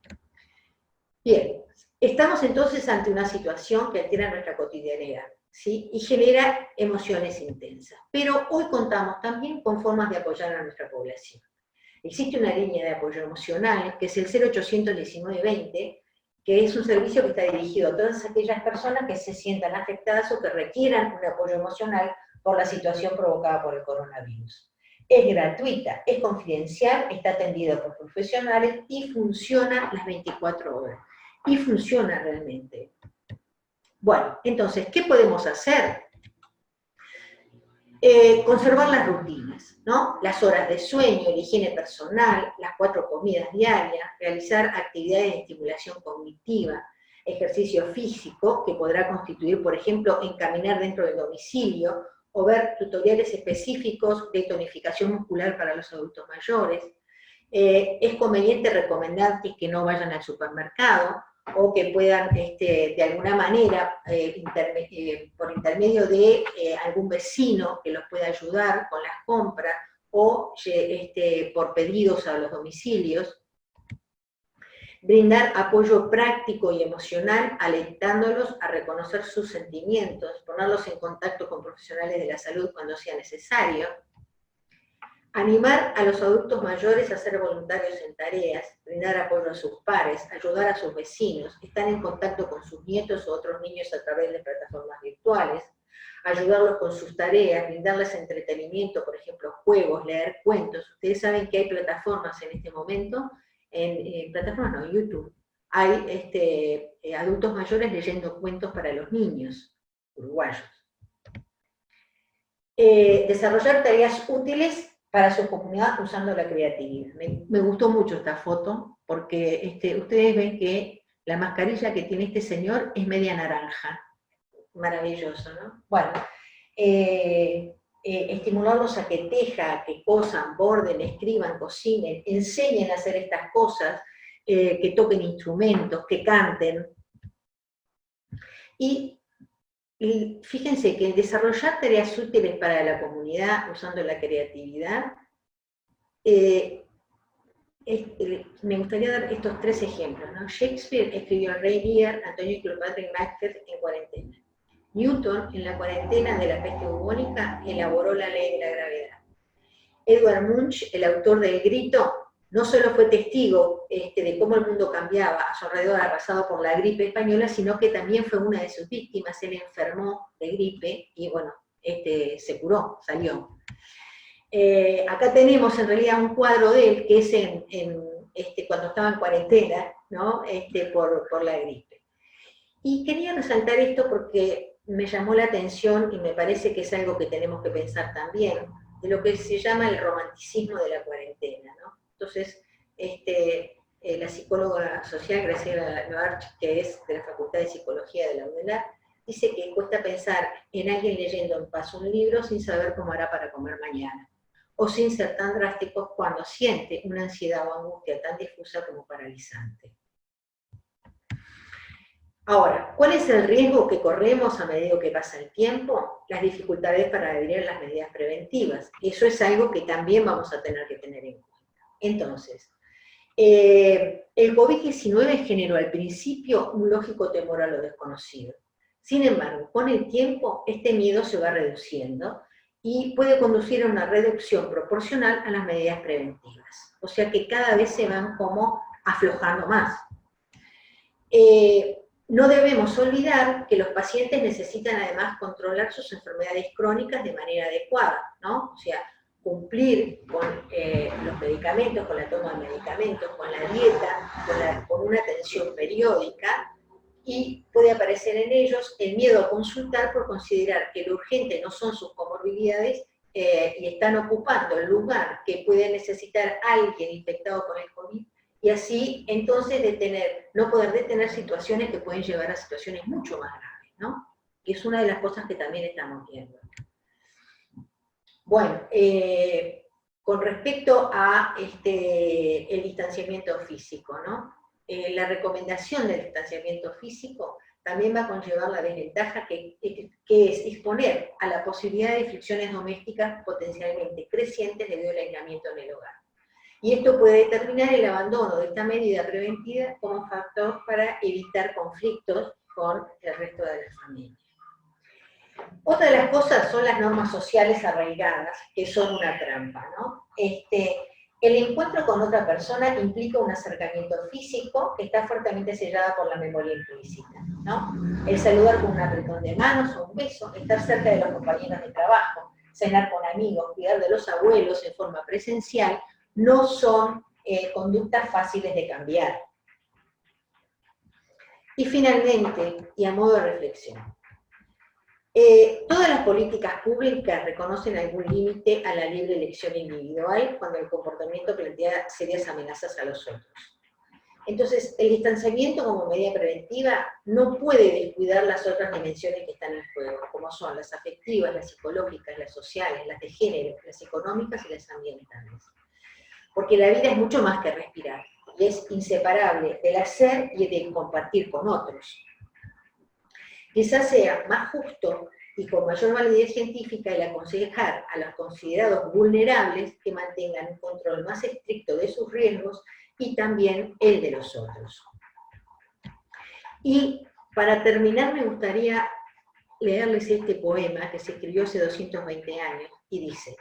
Bien, estamos entonces ante una situación que altera nuestra cotidianidad, ¿sí?, y genera emociones intensas. Pero hoy contamos también con formas de apoyar a nuestra población. Existe una línea de apoyo emocional, que es el 0800 1920, que es un servicio que está dirigido a todas aquellas personas que se sientan afectadas o que requieran un apoyo emocional por la situación provocada por el coronavirus. Es gratuita, es confidencial, está atendida por profesionales y funciona las 24 horas. Y funciona realmente. Bueno, entonces, ¿qué podemos hacer? Conservar las rutinas, ¿no? Las horas de sueño, la higiene personal, las 4 comidas diarias, realizar actividades de estimulación cognitiva, ejercicio físico, que podrá constituir, por ejemplo, en caminar dentro del domicilio, o ver tutoriales específicos de tonificación muscular para los adultos mayores. Es conveniente recomendar que no vayan al supermercado, o que puedan, de alguna manera, por intermedio de algún vecino que los pueda ayudar con las compras, o por pedidos a los domicilios. Brindar apoyo práctico y emocional, alentándolos a reconocer sus sentimientos, ponerlos en contacto con profesionales de la salud cuando sea necesario. Animar a los adultos mayores a ser voluntarios en tareas, brindar apoyo a sus pares, ayudar a sus vecinos, estar en contacto con sus nietos o otros niños a través de plataformas virtuales, ayudarlos con sus tareas, brindarles entretenimiento, por ejemplo, juegos, leer cuentos. Ustedes saben que hay plataformas en este momento, plataformas no, YouTube, hay adultos mayores leyendo cuentos para los niños uruguayos. Desarrollar tareas útiles para su comunidad usando la creatividad. Me gustó mucho esta foto, porque ustedes ven que la mascarilla que tiene este señor es media naranja. Maravilloso, ¿no? Bueno, estimularlos a que tejan, a que cosan, borden, escriban, cocinen, enseñen a hacer estas cosas, que toquen instrumentos, que canten. Y fíjense que desarrollar tareas útiles para la comunidad usando la creatividad, me gustaría dar estos 3 ejemplos, ¿no? Shakespeare escribió el Rey Lear, Antonio y Cleopatra y Macbeth en cuarentena. Newton, en la cuarentena de la peste bubónica, elaboró la ley de la gravedad. Edvard Munch, el autor del Grito, no solo fue testigo de cómo el mundo cambiaba a su alrededor arrasado por la gripe española, sino que también fue una de sus víctimas. Él enfermó de gripe y bueno, se curó, salió. Acá tenemos en realidad un cuadro de él que es cuando estaba en cuarentena, ¿no? Por la gripe. Y quería resaltar esto porque me llamó la atención y me parece que es algo que tenemos que pensar también, de lo que se llama el romanticismo de la cuarentena, ¿no? Entonces, la psicóloga social Graciela Noarch, que es de la Facultad de Psicología de la UNELAR, dice que cuesta pensar en alguien leyendo en paz un libro sin saber cómo hará para comer mañana, o sin ser tan drásticos cuando siente una ansiedad o angustia tan difusa como paralizante. Ahora, ¿cuál es el riesgo que corremos a medida que pasa el tiempo? Las dificultades para adherir las medidas preventivas. Eso es algo que también vamos a tener que tener en cuenta. Entonces, el COVID-19 generó al principio un lógico temor a lo desconocido. Sin embargo, con el tiempo, este miedo se va reduciendo y puede conducir a una reducción proporcional a las medidas preventivas. O sea que cada vez se van como aflojando más. No debemos olvidar que los pacientes necesitan además controlar sus enfermedades crónicas de manera adecuada, ¿no? O sea, cumplir con los medicamentos, con la toma de medicamentos, con la dieta, con una atención periódica, y puede aparecer en ellos el miedo a consultar por considerar que lo urgente no son sus comorbilidades y están ocupando el lugar que puede necesitar alguien infectado con el COVID, y así entonces no poder detener situaciones que pueden llevar a situaciones mucho más graves, ¿no? Que es una de las cosas que también estamos viendo. Bueno, con respecto a el distanciamiento físico, ¿no? La recomendación del distanciamiento físico también va a conllevar la desventaja que es exponer a la posibilidad de fricciones domésticas potencialmente crecientes debido al aislamiento en el hogar. Y esto puede determinar el abandono de esta medida preventiva como factor para evitar conflictos con el resto de la familia. Otra de las cosas son las normas sociales arraigadas, que son una trampa, ¿no? El encuentro con otra persona implica un acercamiento físico que está fuertemente sellada por la memoria implícita, ¿no? El saludar con un apretón de manos o un beso, estar cerca de los compañeros de trabajo, cenar con amigos, cuidar de los abuelos en forma presencial, no son conductas fáciles de cambiar. Y finalmente, y a modo de reflexión, todas las políticas públicas reconocen algún límite a la libre elección individual cuando el comportamiento plantea serias amenazas a los otros. Entonces, el distanciamiento como medida preventiva no puede descuidar las otras dimensiones que están en juego, como son las afectivas, las psicológicas, las sociales, las de género, las económicas y las ambientales. Porque la vida es mucho más que respirar, y es inseparable del hacer y del compartir con otros. Quizás sea más justo y con mayor validez científica el aconsejar a los considerados vulnerables que mantengan un control más estricto de sus riesgos y también el de los otros. Y para terminar me gustaría leerles este poema que se escribió hace 220 años y dice: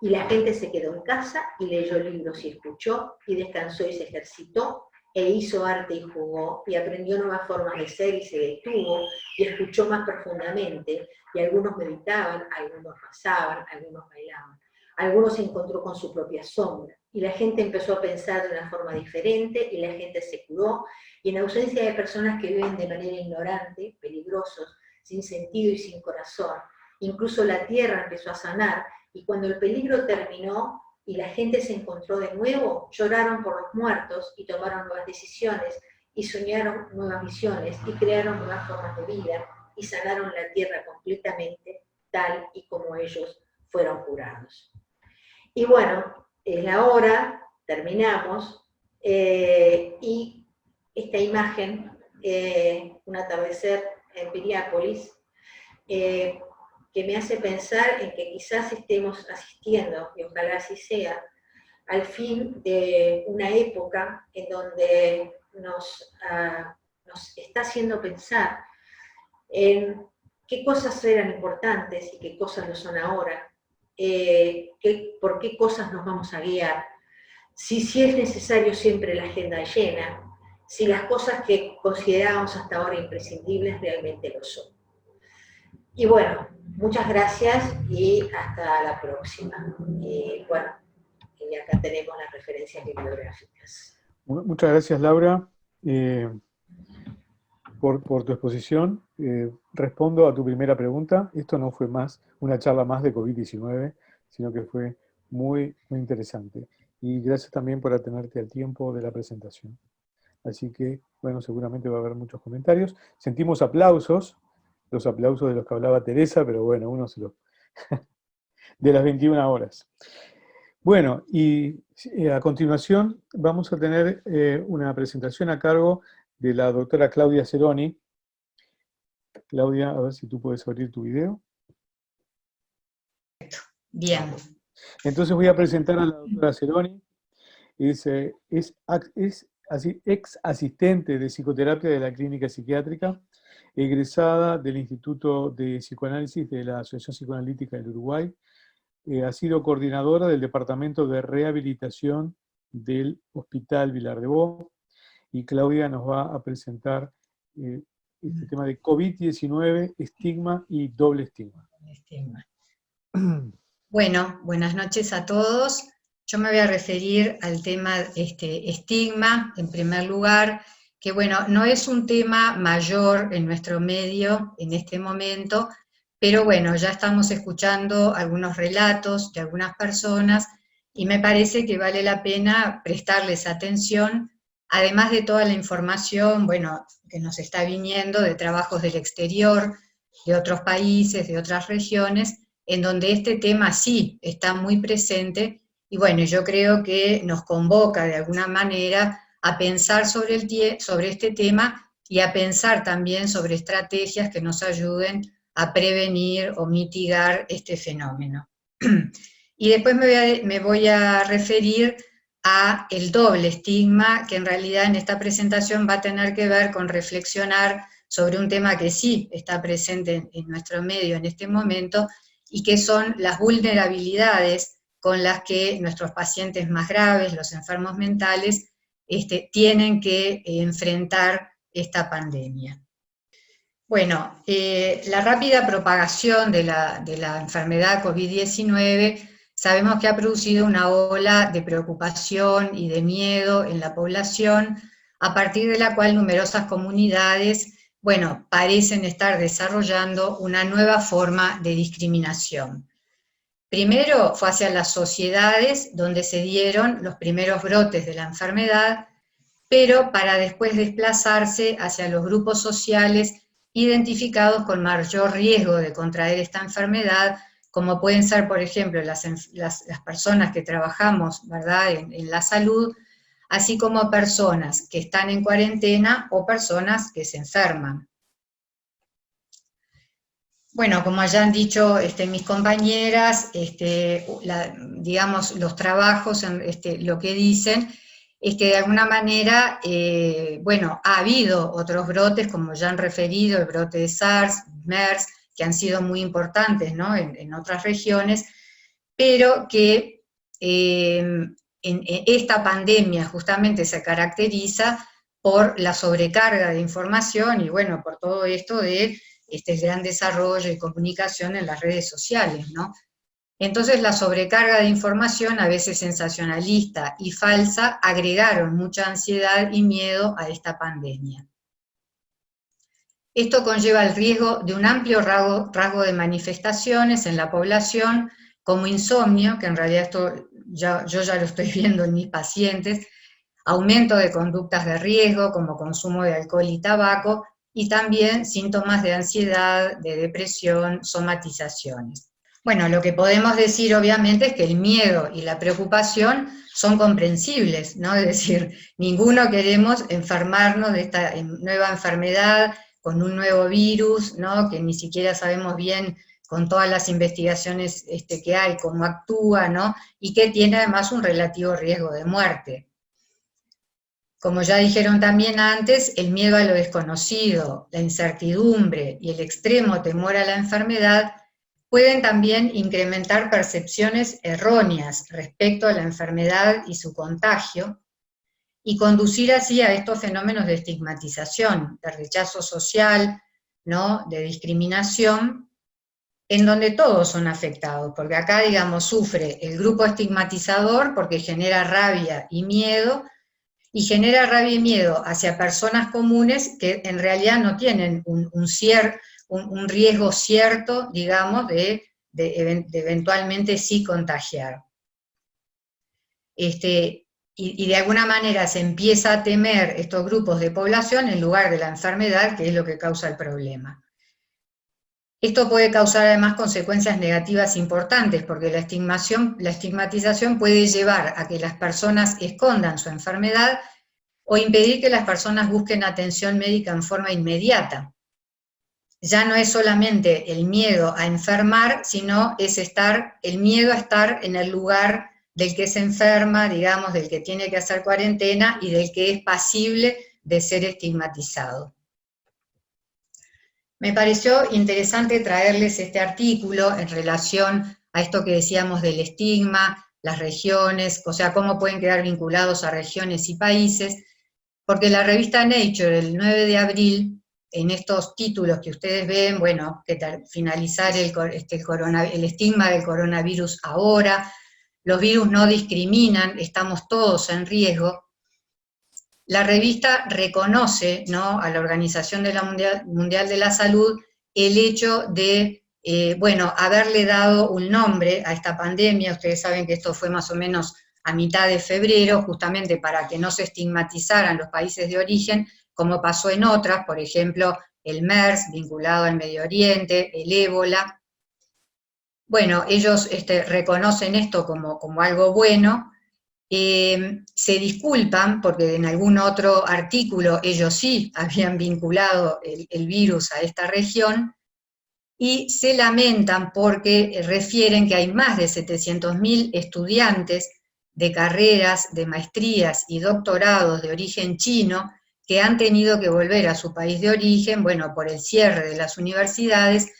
y la gente se quedó en casa y leyó libros y escuchó y descansó y se ejercitó e hizo arte y jugó y aprendió nuevas formas de ser y se detuvo y escuchó más profundamente y algunos meditaban, algunos rezaban, algunos bailaban. Algunos se encontró con su propia sombra, y la gente empezó a pensar de una forma diferente, y la gente se curó, y en ausencia de personas que viven de manera ignorante, peligrosos, sin sentido y sin corazón, incluso la tierra empezó a sanar, y cuando el peligro terminó, y la gente se encontró de nuevo, lloraron por los muertos, y tomaron nuevas decisiones, y soñaron nuevas visiones, y crearon nuevas formas de vida, y sanaron la tierra completamente, tal y como ellos fueron curados. Y bueno, es la hora, terminamos, y esta imagen, un atardecer en Piriápolis, que me hace pensar en que quizás estemos asistiendo, y ojalá así sea, al fin de una época en donde nos está haciendo pensar en qué cosas eran importantes y qué cosas lo son ahora, por qué cosas nos vamos a guiar, si es necesario siempre la agenda llena, si las cosas que considerábamos hasta ahora imprescindibles realmente lo son. Y bueno, muchas gracias y hasta la próxima. Y bueno, y acá tenemos las referencias bibliográficas. Muchas gracias, Laura, por tu exposición. Respondo a tu primera pregunta. Esto no fue más una charla más de COVID-19, sino que fue muy, muy interesante. Y gracias también por atenerte al tiempo de la presentación. Así que, bueno, seguramente va a haber muchos comentarios. Sentimos aplausos, los aplausos de los que hablaba Teresa, pero bueno, uno se los... de las 21 horas. Bueno, y a continuación vamos a tener una presentación a cargo de la doctora Claudia Ceroni. Claudia, a ver si tú puedes abrir tu video. Bien. Entonces voy a presentar a la doctora Ceroni. Es ex asistente de psicoterapia de la clínica psiquiátrica, egresada del Instituto de Psicoanálisis de la Asociación Psicoanalítica del Uruguay, ha sido coordinadora del Departamento de Rehabilitación del Hospital Vilar de Bo, y Claudia nos va a presentar este tema de COVID-19, estigma y doble estigma. Bueno, buenas noches a todos. Yo me voy a referir al tema estigma, en primer lugar, que bueno, no es un tema mayor en nuestro medio en este momento, pero bueno, ya estamos escuchando algunos relatos de algunas personas y me parece que vale la pena prestarles atención, además de toda la información, bueno, que nos está viniendo de trabajos del exterior, de otros países, de otras regiones, en donde este tema sí está muy presente. Y bueno, yo creo que nos convoca de alguna manera a pensar sobre este tema y a pensar también sobre estrategias que nos ayuden a prevenir o mitigar este fenómeno. Y después me voy a referir a el doble estigma, que en realidad en esta presentación va a tener que ver con reflexionar sobre un tema que sí está presente en nuestro medio en este momento, y que son las vulnerabilidades con las que nuestros pacientes más graves, los enfermos mentales, tienen que enfrentar esta pandemia. Bueno, la rápida propagación de la enfermedad COVID-19 sabemos que ha producido una ola de preocupación y de miedo en la población, a partir de la cual numerosas comunidades, bueno, parecen estar desarrollando una nueva forma de discriminación. Primero fue hacia las sociedades donde se dieron los primeros brotes de la enfermedad, pero para después desplazarse hacia los grupos sociales identificados con mayor riesgo de contraer esta enfermedad, como pueden ser, por ejemplo, las personas que trabajamos, ¿verdad?, en la salud, así como personas que están en cuarentena o personas que se enferman. Bueno, como ya han dicho mis compañeras, digamos, los trabajos, lo que dicen es que de alguna manera, bueno, ha habido otros brotes, como ya han referido, el brote de SARS, MERS, que han sido muy importantes, ¿no?, en otras regiones, pero que en esta pandemia justamente se caracteriza por la sobrecarga de información y, bueno, por todo esto de este gran desarrollo y comunicación en las redes sociales, ¿no? Entonces la sobrecarga de información, a veces sensacionalista y falsa, agregaron mucha ansiedad y miedo a esta pandemia. Esto conlleva el riesgo de un amplio rasgo de manifestaciones en la población, como insomnio, que en realidad esto yo ya lo estoy viendo en mis pacientes, aumento de conductas de riesgo, como consumo de alcohol y tabaco, y también síntomas de ansiedad, de depresión, somatizaciones. Bueno, lo que podemos decir obviamente es que el miedo y la preocupación son comprensibles, ¿no? Es decir, ninguno queremos enfermarnos de esta nueva enfermedad, con un nuevo virus, ¿no?, que ni siquiera sabemos bien con todas las investigaciones que hay, cómo actúa, ¿no?, y que tiene además un relativo riesgo de muerte. Como ya dijeron también antes, el miedo a lo desconocido, la incertidumbre y el extremo temor a la enfermedad pueden también incrementar percepciones erróneas respecto a la enfermedad y su contagio, y conducir así a estos fenómenos de estigmatización, de rechazo social, ¿no?, de discriminación, en donde todos son afectados, porque acá, digamos, sufre el grupo estigmatizador porque genera rabia y miedo, y genera rabia y miedo hacia personas comunes que en realidad no tienen un riesgo cierto, digamos, de eventualmente sí contagiar. Y de alguna manera se empieza a temer estos grupos de población en lugar de la enfermedad, que es lo que causa el problema. Esto puede causar además consecuencias negativas importantes, porque la estigmatización puede llevar a que las personas escondan su enfermedad o impedir que las personas busquen atención médica en forma inmediata. Ya no es solamente el miedo a enfermar, sino es el miedo a estar en el lugar del que se enferma, digamos, del que tiene que hacer cuarentena y del que es pasible de ser estigmatizado. Me pareció interesante traerles este artículo en relación a esto que decíamos del estigma, las regiones, o sea, cómo pueden quedar vinculados a regiones y países, porque la revista Nature, el 9 de abril, en estos títulos que ustedes ven, bueno, que finalizar el estigma del coronavirus ahora, los virus no discriminan, estamos todos en riesgo. La revista reconoce, ¿no?, a la Organización Mundial de la Salud el hecho de, bueno, haberle dado un nombre a esta pandemia. Ustedes saben que esto fue más o menos a mitad de febrero, justamente para que no se estigmatizaran los países de origen, como pasó en otras, por ejemplo, el MERS, vinculado al Medio Oriente, el ébola. Bueno, ellos reconocen esto como algo bueno. Se disculpan porque en algún otro artículo ellos sí habían vinculado el virus a esta región, y se lamentan porque refieren que hay más de 700.000 estudiantes de carreras, de maestrías y doctorados de origen chino que han tenido que volver a su país de origen, bueno, por el cierre de las universidades,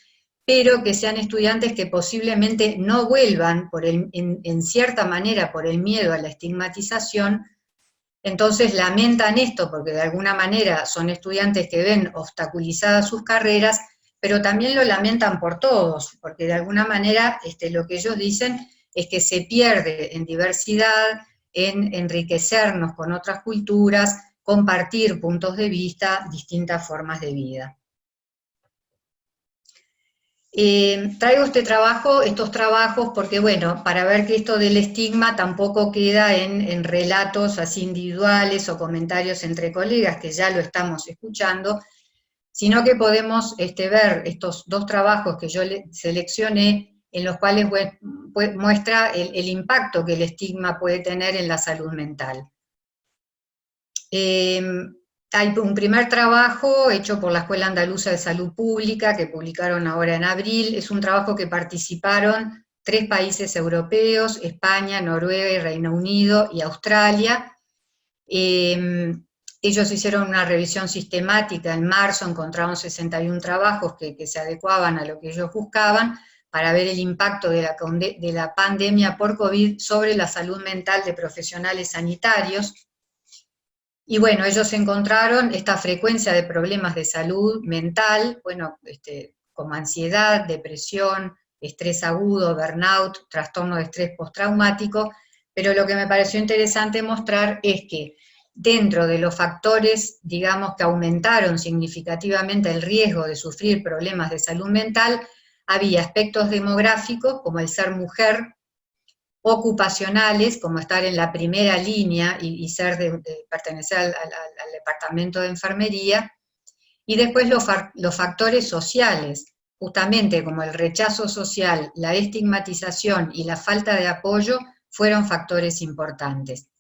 pero que sean estudiantes que posiblemente no vuelvan en cierta manera por el miedo a la estigmatización. Entonces lamentan esto porque de alguna manera son estudiantes que ven obstaculizadas sus carreras, pero también lo lamentan por todos, porque de alguna manera lo que ellos dicen es que se pierde en diversidad, en enriquecernos con otras culturas, compartir puntos de vista, distintas formas de vida. Traigo estos trabajos, porque bueno, para ver que esto del estigma tampoco queda en relatos así individuales o comentarios entre colegas, que ya lo estamos escuchando, sino que podemos ver estos dos trabajos que yo seleccioné, en los cuales muestra el impacto que el estigma puede tener en la salud mental. Hay un primer trabajo hecho por la Escuela Andaluza de Salud Pública, que publicaron ahora en abril. Es un trabajo que participaron 3 países europeos: España, Noruega y Reino Unido y Australia. Ellos hicieron una revisión sistemática en marzo, encontraron 61 trabajos que se adecuaban a lo que ellos buscaban, para ver el impacto de la pandemia por COVID sobre la salud mental de profesionales sanitarios. Y bueno, ellos encontraron esta frecuencia de problemas de salud mental, bueno, como ansiedad, depresión, estrés agudo, burnout, trastorno de estrés postraumático, pero lo que me pareció interesante mostrar es que dentro de los factores, digamos, que aumentaron significativamente el riesgo de sufrir problemas de salud mental, había aspectos demográficos, como el ser mujer, ocupacionales, como estar en la primera línea y pertenecer al departamento de enfermería, y después los factores sociales, justamente como el rechazo social, la estigmatización y la falta de apoyo, fueron factores importantes.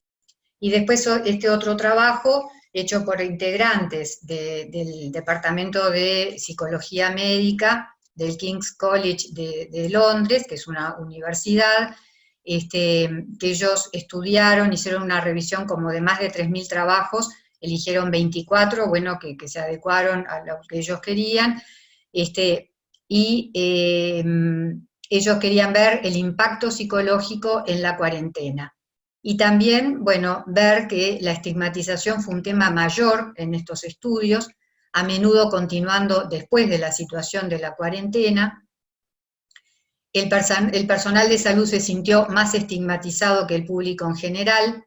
Y después este otro trabajo, hecho por integrantes del Departamento de Psicología Médica del King's College de Londres, que es una universidad, que ellos estudiaron, hicieron una revisión como de más de 3.000 trabajos, eligieron 24, bueno, que se adecuaron a lo que ellos querían, ellos querían ver el impacto psicológico en la cuarentena. Y también, bueno, ver que la estigmatización fue un tema mayor en estos estudios, a menudo continuando después de la situación de la cuarentena. El personal de salud se sintió más estigmatizado que el público en general.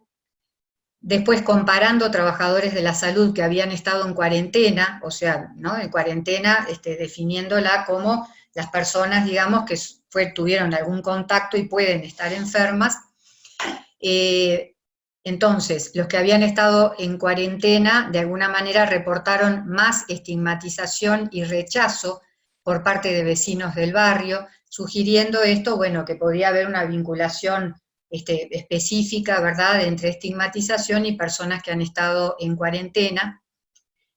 Después, comparando trabajadores de la salud que habían estado en cuarentena, o sea, ¿no?, en cuarentena, definiéndola como las personas, digamos, que tuvieron algún contacto y pueden estar enfermas. Entonces, los que habían estado en cuarentena, de alguna manera reportaron más estigmatización y rechazo por parte de vecinos del barrio, sugiriendo esto, bueno, que podía haber una vinculación específica, ¿verdad?, entre estigmatización y personas que han estado en cuarentena.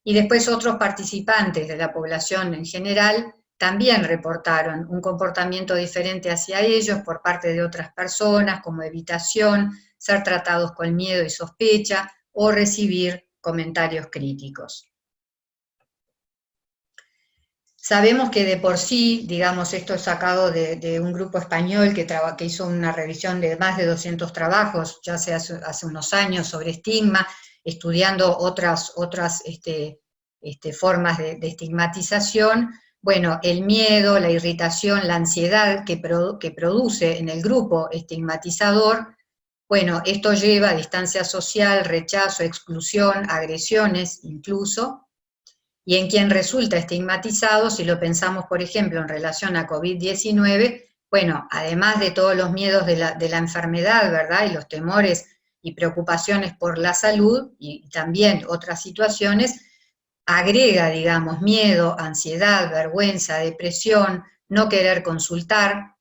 Y después otros participantes de la población en general también reportaron un comportamiento diferente hacia ellos por parte de otras personas, como evitación, ser tratados con miedo y sospecha, o recibir comentarios críticos. Sabemos que de por sí, digamos, esto es sacado de un grupo español que hizo una revisión de más de 200 trabajos, ya hace unos años, sobre estigma, estudiando otras formas de estigmatización. Bueno, el miedo, la irritación, la ansiedad que produce en el grupo estigmatizador, bueno, esto lleva a distancia social, rechazo, exclusión, agresiones incluso. Y en quien resulta estigmatizado, si lo pensamos, por ejemplo, en relación a COVID-19, bueno, además de todos los miedos de la enfermedad, ¿verdad?, y los temores y preocupaciones por la salud, y también otras situaciones, agrega, digamos, miedo, ansiedad, vergüenza, depresión, no querer consultar.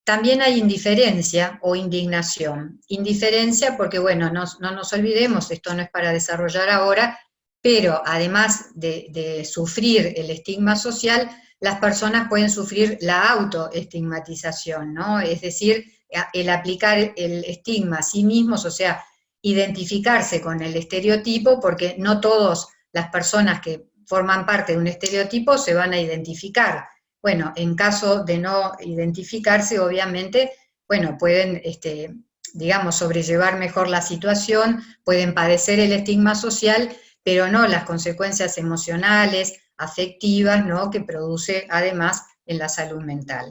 También hay indiferencia o indignación. Indiferencia porque, bueno, no nos olvidemos, esto no es para desarrollar ahora, pero además de sufrir el estigma social, las personas pueden sufrir la autoestigmatización, ¿no? Es decir, el aplicar el estigma a sí mismos, o sea, identificarse con el estereotipo, porque no todas las personas que forman parte de un estereotipo se van a identificar. Bueno, en caso de no identificarse, obviamente, bueno, pueden, digamos, sobrellevar mejor la situación, pueden padecer el estigma social, pero no las consecuencias emocionales, afectivas, ¿no?, que produce además en la salud mental.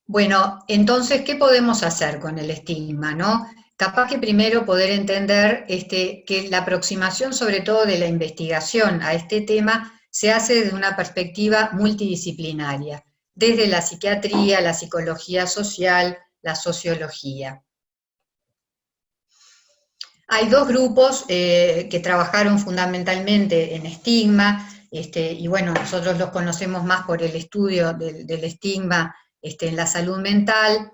Bueno, entonces, ¿qué podemos hacer con el estigma, no? Capaz que primero poder entender que la aproximación, sobre todo de la investigación a este tema, se hace desde una perspectiva multidisciplinaria, desde la psiquiatría, la psicología social, la sociología. Hay dos grupos que trabajaron fundamentalmente en estigma, y bueno, nosotros los conocemos más por el estudio del estigma en la salud mental,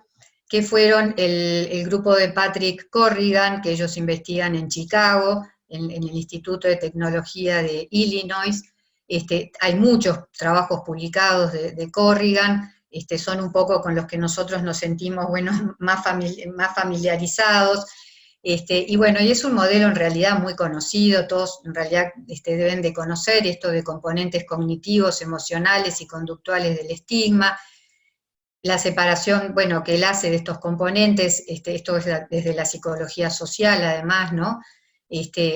que fueron el grupo de Patrick Corrigan, que ellos investigan en Chicago, en el Instituto de Tecnología de Illinois. Hay muchos trabajos publicados de Corrigan, son un poco con los que nosotros nos sentimos, bueno, más familiarizados. Y bueno, y es un modelo en realidad muy conocido, todos en realidad deben de conocer esto de componentes cognitivos, emocionales y conductuales del estigma, la separación, bueno, que él hace de estos componentes, esto es desde la psicología social además, ¿no?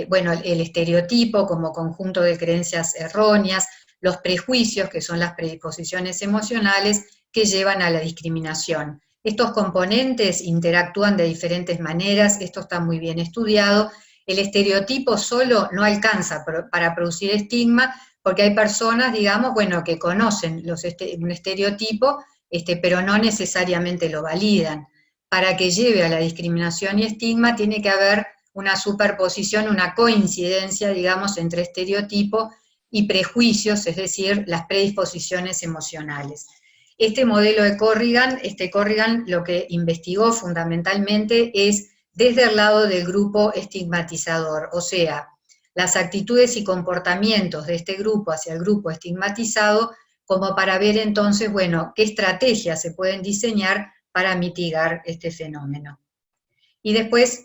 Bueno, el estereotipo como conjunto de creencias erróneas, los prejuicios, que son las predisposiciones emocionales, que llevan a la discriminación. Estos componentes interactúan de diferentes maneras, esto está muy bien estudiado. El estereotipo solo no alcanza para producir estigma, porque hay personas, digamos, bueno, que conocen un estereotipo, pero no necesariamente lo validan. Para que lleve a la discriminación y estigma tiene que haber una superposición, una coincidencia, digamos, entre estereotipo y prejuicios, es decir, las predisposiciones emocionales. Este modelo de Corrigan, Corrigan lo que investigó fundamentalmente es desde el lado del grupo estigmatizador, o sea, las actitudes y comportamientos de este grupo hacia el grupo estigmatizado, como para ver entonces, bueno, qué estrategias se pueden diseñar para mitigar este fenómeno. Y después,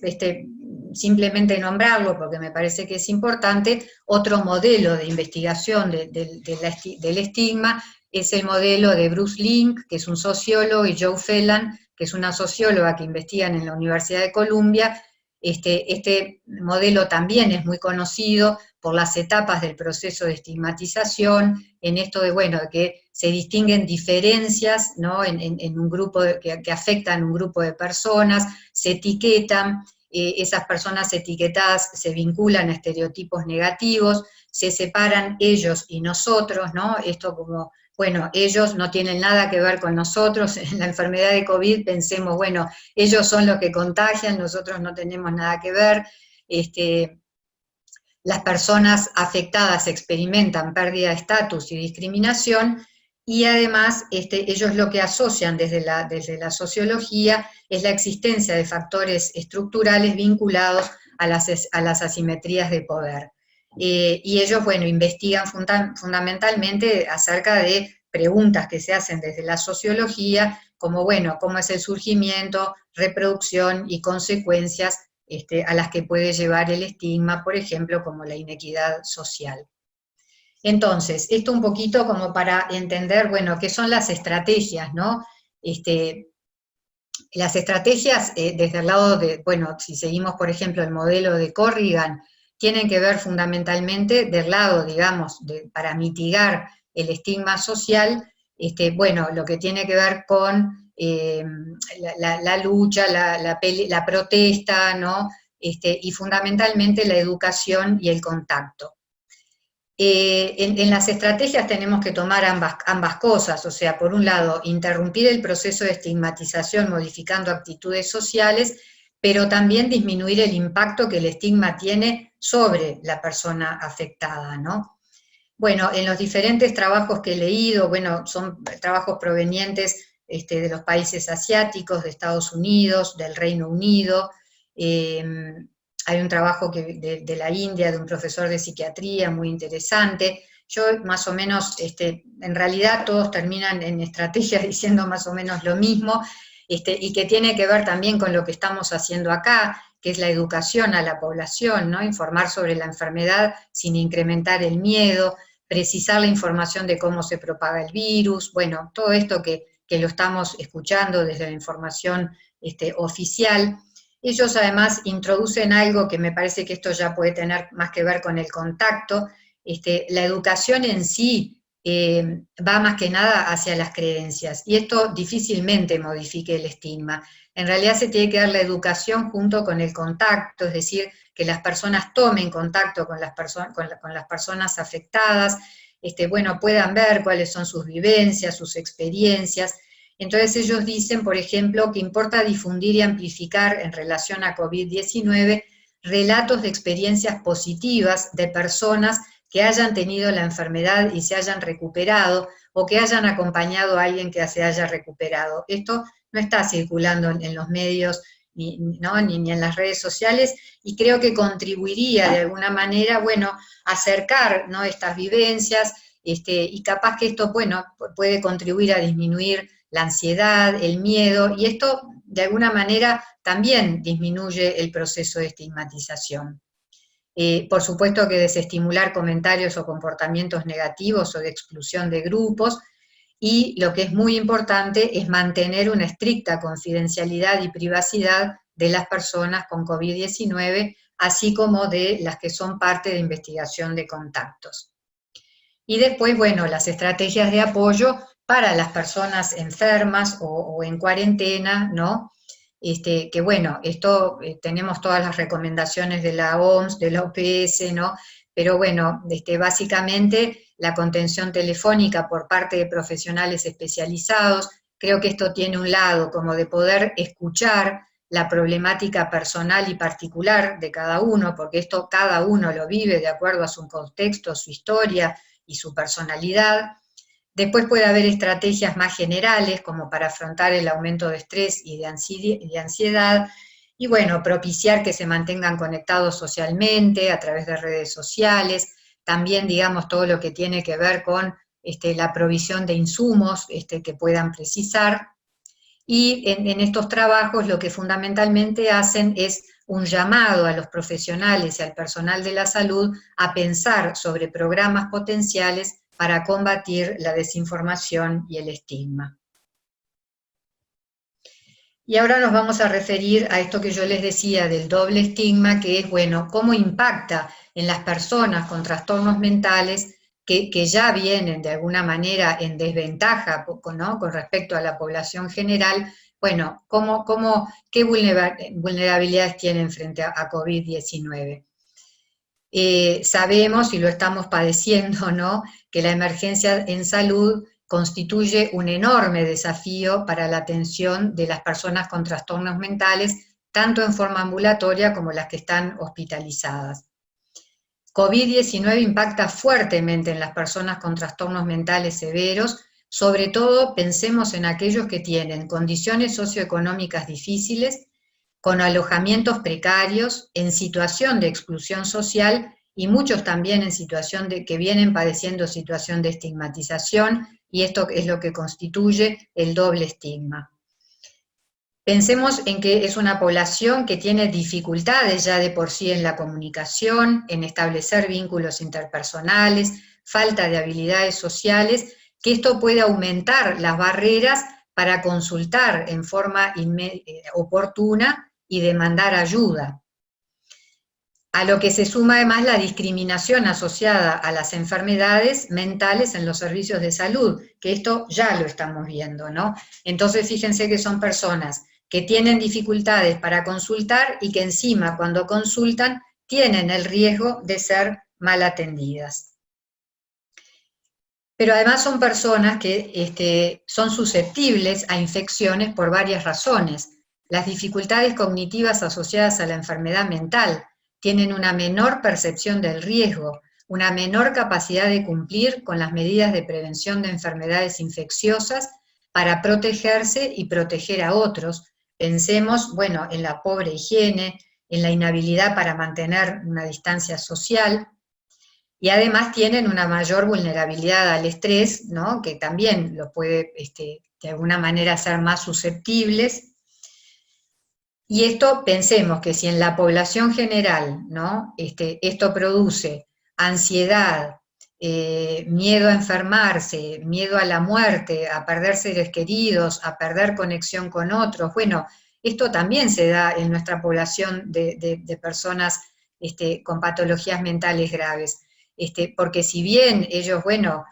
simplemente nombrarlo, porque me parece que es importante, otro modelo de investigación del estigma es el modelo de Bruce Link, que es un sociólogo, y Joe Phelan, que es una socióloga que investigan en la Universidad de Columbia. Este modelo también es muy conocido por las etapas del proceso de estigmatización, en esto de, bueno, que se distinguen diferencias, ¿no?, en un grupo que afectan a un grupo de personas, se etiquetan, esas personas etiquetadas se vinculan a estereotipos negativos, se separan ellos y nosotros, ¿no? Esto como, bueno, ellos no tienen nada que ver con nosotros, en la enfermedad de COVID pensemos, bueno, ellos son los que contagian, nosotros no tenemos nada que ver. Las personas afectadas experimentan pérdida de estatus y discriminación, y además ellos lo que asocian desde la sociología es la existencia de factores estructurales vinculados a las asimetrías de poder. Y ellos, bueno, investigan fundamentalmente acerca de preguntas que se hacen desde la sociología, como, bueno, cómo es el surgimiento, reproducción y consecuencias a las que puede llevar el estigma, por ejemplo, como la inequidad social. Entonces, esto un poquito como para entender, bueno, qué son las estrategias, ¿no? Las estrategias desde el lado de, bueno, si seguimos, por ejemplo, el modelo de Corrigan, tienen que ver fundamentalmente del lado, digamos, para mitigar el estigma social, bueno, lo que tiene que ver con la lucha, la protesta, ¿no? Y fundamentalmente la educación y el contacto. En las estrategias tenemos que tomar ambas cosas, o sea, por un lado, interrumpir el proceso de estigmatización modificando actitudes sociales, pero también disminuir el impacto que el estigma tiene sobre la persona afectada, ¿no? Bueno, en los diferentes trabajos que he leído, bueno, son trabajos provenientes de los países asiáticos, de Estados Unidos, del Reino Unido. Hay un trabajo de la India, de un profesor de psiquiatría muy interesante. Yo más o menos, en realidad todos terminan en estrategias diciendo más o menos lo mismo, y que tiene que ver también con lo que estamos haciendo acá, que es la educación a la población, ¿no? Informar sobre la enfermedad sin incrementar el miedo, precisar la información de cómo se propaga el virus, bueno, todo esto que lo estamos escuchando desde la información oficial. Ellos además introducen algo que me parece que esto ya puede tener más que ver con el contacto. La educación en sí va más que nada hacia las creencias, y esto difícilmente modifique el estigma. En realidad se tiene que dar la educación junto con el contacto, es decir, que las personas tomen contacto con las personas afectadas, bueno, puedan ver cuáles son sus vivencias, sus experiencias. Entonces ellos dicen, por ejemplo, que importa difundir y amplificar en relación a COVID-19 relatos de experiencias positivas de personas que hayan tenido la enfermedad y se hayan recuperado, o que hayan acompañado a alguien que se haya recuperado. Esto no está circulando en los medios ni en las redes sociales, y creo que contribuiría de alguna manera, bueno, a acercar, ¿no?, estas vivencias, y capaz que esto, bueno, puede contribuir a disminuir la ansiedad, el miedo, y esto de alguna manera también disminuye el proceso de estigmatización. Por supuesto que desestimular comentarios o comportamientos negativos o de exclusión de grupos, y lo que es muy importante es mantener una estricta confidencialidad y privacidad de las personas con COVID-19, así como de las que son parte de investigación de contactos. Y después, bueno, las estrategias de apoyo para las personas enfermas o en cuarentena, ¿no? Que bueno, esto tenemos todas las recomendaciones de la OMS, de la OPS, ¿no? Pero bueno, básicamente la contención telefónica por parte de profesionales especializados, creo que esto tiene un lado como de poder escuchar la problemática personal y particular de cada uno, porque esto cada uno lo vive de acuerdo a su contexto, su historia y su personalidad. Después puede haber estrategias más generales, como para afrontar el aumento de estrés y de ansiedad, y bueno, propiciar que se mantengan conectados socialmente a través de redes sociales, también, digamos, todo lo que tiene que ver con la provisión de insumos que puedan precisar, y en estos trabajos lo que fundamentalmente hacen es un llamado a los profesionales y al personal de la salud a pensar sobre programas potenciales para combatir la desinformación y el estigma. Y ahora nos vamos a referir a esto que yo les decía del doble estigma, que es, bueno, cómo impacta en las personas con trastornos mentales que ya vienen de alguna manera en desventaja, ¿no?, con respecto a la población general. Bueno, ¿qué vulnerabilidades tienen frente a COVID-19? Sabemos, y lo estamos padeciendo, ¿no?, que la emergencia en salud constituye un enorme desafío para la atención de las personas con trastornos mentales, tanto en forma ambulatoria como las que están hospitalizadas. COVID-19 impacta fuertemente en las personas con trastornos mentales severos, sobre todo pensemos en aquellos que tienen condiciones socioeconómicas difíciles, con alojamientos precarios, en situación de exclusión social, y muchos también en situación que vienen padeciendo situación de estigmatización, y esto es lo que constituye el doble estigma. Pensemos en que es una población que tiene dificultades ya de por sí en la comunicación, en establecer vínculos interpersonales, falta de habilidades sociales, que esto puede aumentar las barreras para consultar en forma oportuna y demandar ayuda. A lo que se suma además la discriminación asociada a las enfermedades mentales en los servicios de salud, que esto ya lo estamos viendo, ¿no? Entonces fíjense que son personas que tienen dificultades para consultar y que encima cuando consultan tienen el riesgo de ser mal atendidas. Pero además son personas que son susceptibles a infecciones por varias razones. Las dificultades cognitivas asociadas a la enfermedad mental tienen una menor percepción del riesgo, una menor capacidad de cumplir con las medidas de prevención de enfermedades infecciosas para protegerse y proteger a otros. Pensemos, bueno, en la pobre higiene, en la inhabilidad para mantener una distancia social, y además tienen una mayor vulnerabilidad al estrés, ¿no?, que también los puede de alguna manera hacer más susceptibles. Y esto, pensemos que si en la población general, ¿no?, esto produce ansiedad, miedo a enfermarse, miedo a la muerte, a perder seres queridos, a perder conexión con otros, bueno, esto también se da en nuestra población de personas con patologías mentales graves. Porque si bien ellos, bueno,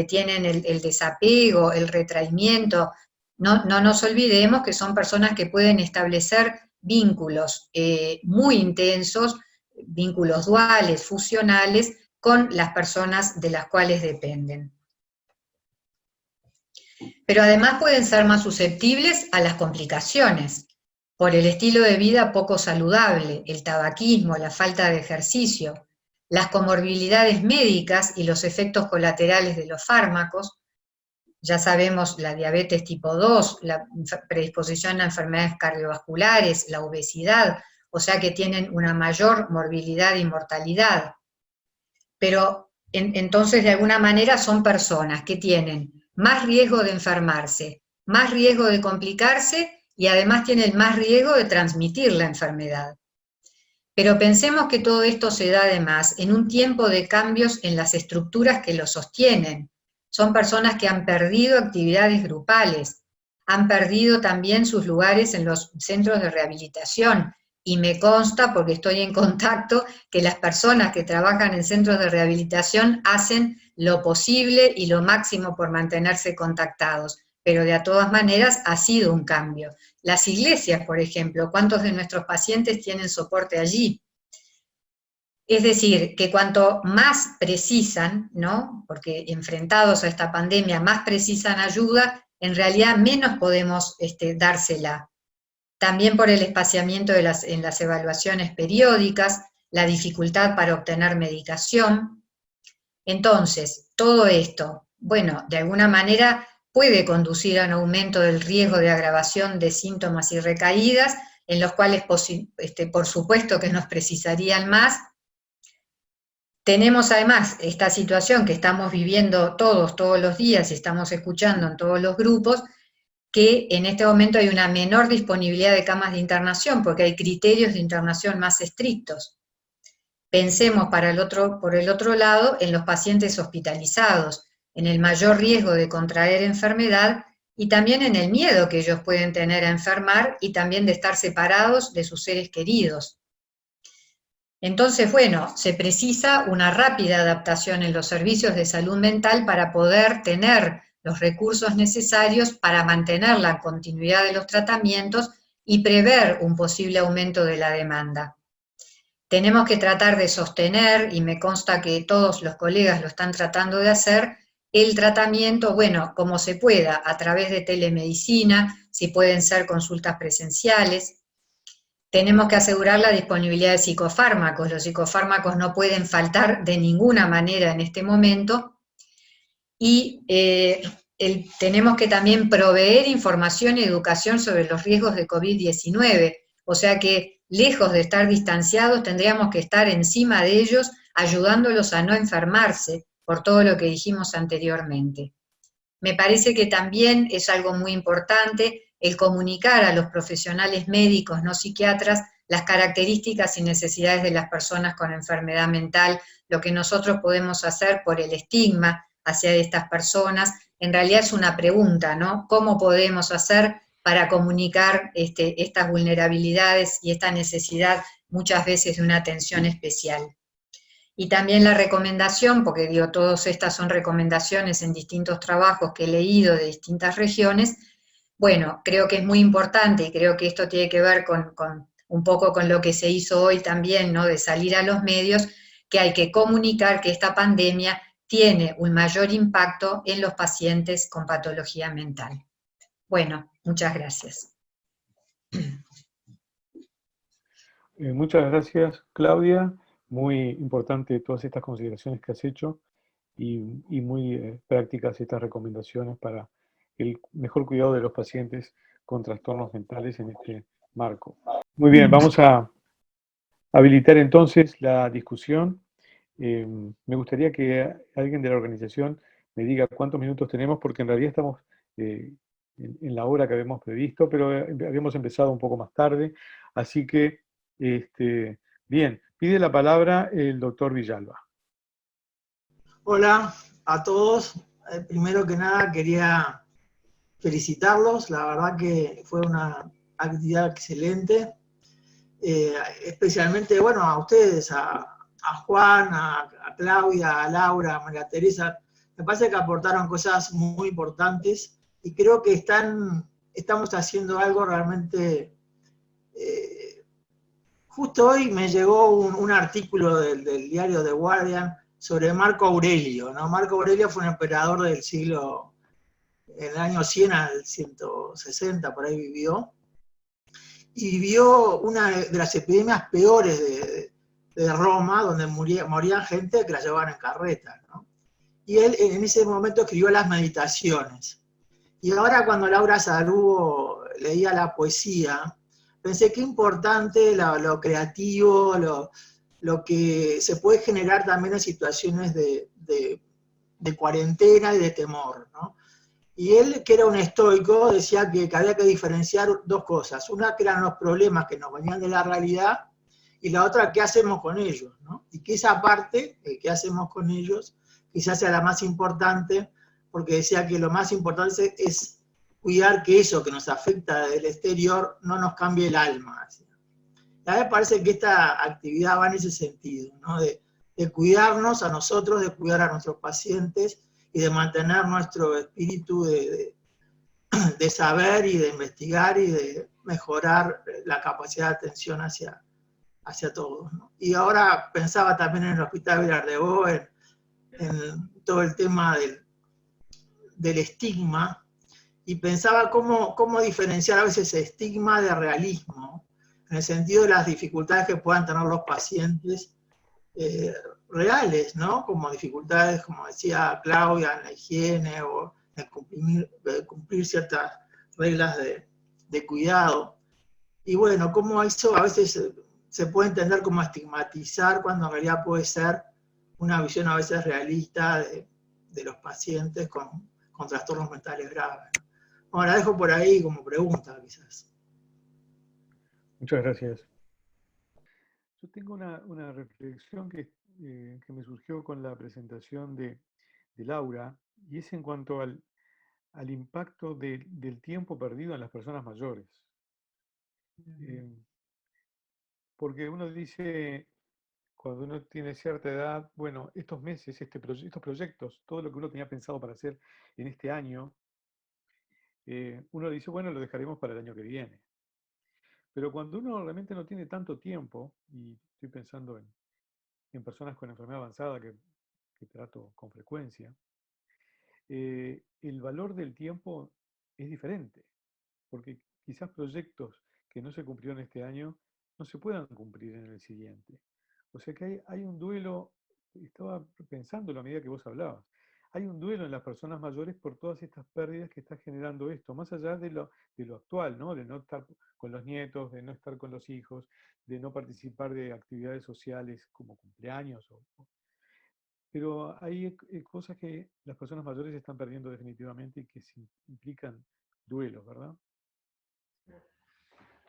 tienen el desapego, el retraimiento, no nos olvidemos que son personas que pueden establecer vínculos muy intensos, vínculos duales, fusionales, con las personas de las cuales dependen. Pero además pueden ser más susceptibles a las complicaciones, por el estilo de vida poco saludable, el tabaquismo, la falta de ejercicio, las comorbilidades médicas y los efectos colaterales de los fármacos. Ya sabemos la diabetes tipo 2, la predisposición a enfermedades cardiovasculares, la obesidad, o sea que tienen una mayor morbilidad y mortalidad. Pero entonces de alguna manera son personas que tienen más riesgo de enfermarse, más riesgo de complicarse y además tienen más riesgo de transmitir la enfermedad. Pero pensemos que todo esto se da además en un tiempo de cambios en las estructuras que lo sostienen. Son personas que han perdido actividades grupales, han perdido también sus lugares en los centros de rehabilitación, y me consta, porque estoy en contacto, que las personas que trabajan en centros de rehabilitación hacen lo posible y lo máximo por mantenerse contactados, pero de todas maneras ha sido un cambio. Las iglesias, por ejemplo, ¿cuántos de nuestros pacientes tienen soporte allí? Es decir, que cuanto más precisan, ¿no? Porque enfrentados a esta pandemia, más precisan ayuda, en realidad menos podemos dársela. También por el espaciamiento en las evaluaciones periódicas, la dificultad para obtener medicación. Entonces, todo esto, bueno, de alguna manera puede conducir a un aumento del riesgo de agravación de síntomas y recaídas, en los cuales por supuesto que nos precisarían más. Tenemos además esta situación que estamos viviendo todos los días y estamos escuchando en todos los grupos, que en este momento hay una menor disponibilidad de camas de internación, porque hay criterios de internación más estrictos. Pensemos por el otro lado en los pacientes hospitalizados, en el mayor riesgo de contraer enfermedad y también en el miedo que ellos pueden tener a enfermar y también de estar separados de sus seres queridos. Entonces, bueno, se precisa una rápida adaptación en los servicios de salud mental para poder tener los recursos necesarios para mantener la continuidad de los tratamientos y prever un posible aumento de la demanda. Tenemos que tratar de sostener, y me consta que todos los colegas lo están tratando de hacer, el tratamiento, bueno, como se pueda, a través de telemedicina, si pueden ser consultas presenciales. Tenemos que asegurar la disponibilidad de psicofármacos. Los psicofármacos no pueden faltar de ninguna manera en este momento. Y tenemos que también proveer información y educación sobre los riesgos de COVID-19. O sea que, lejos de estar distanciados, tendríamos que estar encima de ellos, ayudándolos a no enfermarse, por todo lo que dijimos anteriormente. Me parece que también es algo muy importante el comunicar a los profesionales médicos, no psiquiatras, las características y necesidades de las personas con enfermedad mental, lo que nosotros podemos hacer por el estigma hacia estas personas. En realidad es una pregunta, ¿no? ¿Cómo podemos hacer para comunicar estas vulnerabilidades y esta necesidad muchas veces de una atención especial? Y también la recomendación, porque digo, todas estas son recomendaciones en distintos trabajos que he leído de distintas regiones. Bueno, creo que es muy importante y creo que esto tiene que ver con un poco con lo que se hizo hoy también, ¿no? De salir a los medios, que hay que comunicar que esta pandemia tiene un mayor impacto en los pacientes con patología mental. Bueno, muchas gracias. Muchas gracias, Claudia. Muy importante todas estas consideraciones que has hecho y muy prácticas estas recomendaciones para el mejor cuidado de los pacientes con trastornos mentales en este marco. Muy bien, vamos a habilitar entonces la discusión. Me gustaría que alguien de la organización me diga cuántos minutos tenemos, porque en realidad estamos en la hora que habíamos previsto, pero habíamos empezado un poco más tarde, así que, bien, pide la palabra el doctor Villalba. Hola a todos. Primero que nada quería felicitarlos, la verdad que fue una actividad excelente, especialmente, bueno, a ustedes, a Juan, a Claudia, a Laura, a María Teresa. Me parece que aportaron cosas muy importantes y creo que estamos haciendo algo realmente. Justo hoy me llegó un artículo del diario The Guardian sobre Marco Aurelio, ¿no? Marco Aurelio fue un emperador del siglo, en el año 100 al 160, por ahí vivió, y vivió una de las epidemias peores de Roma, donde morían gente que la llevaban en carreta, ¿no? Y él en ese momento escribió las Meditaciones. Y ahora cuando Laura Sarugo leía la poesía, pensé qué importante lo creativo, lo que se puede generar también en situaciones de cuarentena y de temor, ¿no? Y él, que era un estoico, decía que había que diferenciar dos cosas. Una que eran los problemas que nos venían de la realidad, y la otra, qué hacemos con ellos, ¿no? Y que esa parte, qué hacemos con ellos, quizás sea la más importante, porque decía que lo más importante es cuidar que eso que nos afecta del exterior no nos cambie el alma. A mí me parece que esta actividad va en ese sentido, ¿no? De cuidarnos a nosotros, de cuidar a nuestros pacientes y de mantener nuestro espíritu de saber y de investigar y de mejorar la capacidad de atención hacia todos, ¿no? Y ahora pensaba también en el Hospital Vilar-de-Bo, en todo el tema del estigma, y pensaba cómo diferenciar a veces estigma de realismo, en el sentido de las dificultades que puedan tener los pacientes reales, ¿no? Como dificultades, como decía Claudia, en la higiene o en cumplir ciertas reglas de cuidado. Y bueno, cómo eso a veces se puede entender como estigmatizar cuando en realidad puede ser una visión a veces realista de los pacientes con trastornos mentales graves. Bueno, la dejo por ahí como pregunta, quizás. Muchas gracias. Yo tengo una reflexión que me surgió con la presentación de Laura, y es en cuanto al impacto del tiempo perdido en las personas mayores. Porque uno dice, cuando uno tiene cierta edad, bueno, estos meses, estos proyectos, todo lo que uno tenía pensado para hacer en este año, uno dice, bueno, lo dejaremos para el año que viene. Pero cuando uno realmente no tiene tanto tiempo, y estoy pensando en personas con enfermedad avanzada que trato con frecuencia, el valor del tiempo es diferente, porque quizás proyectos que no se cumplieron este año no se puedan cumplir en el siguiente. O sea que hay un duelo, estaba pensándolo a medida que vos hablabas, hay un duelo en las personas mayores por todas estas pérdidas que está generando esto, más allá de lo actual, ¿no? De no estar con los nietos, de no estar con los hijos, de no participar de actividades sociales como cumpleaños. Pero hay cosas que las personas mayores están perdiendo definitivamente y que implican duelos, ¿verdad?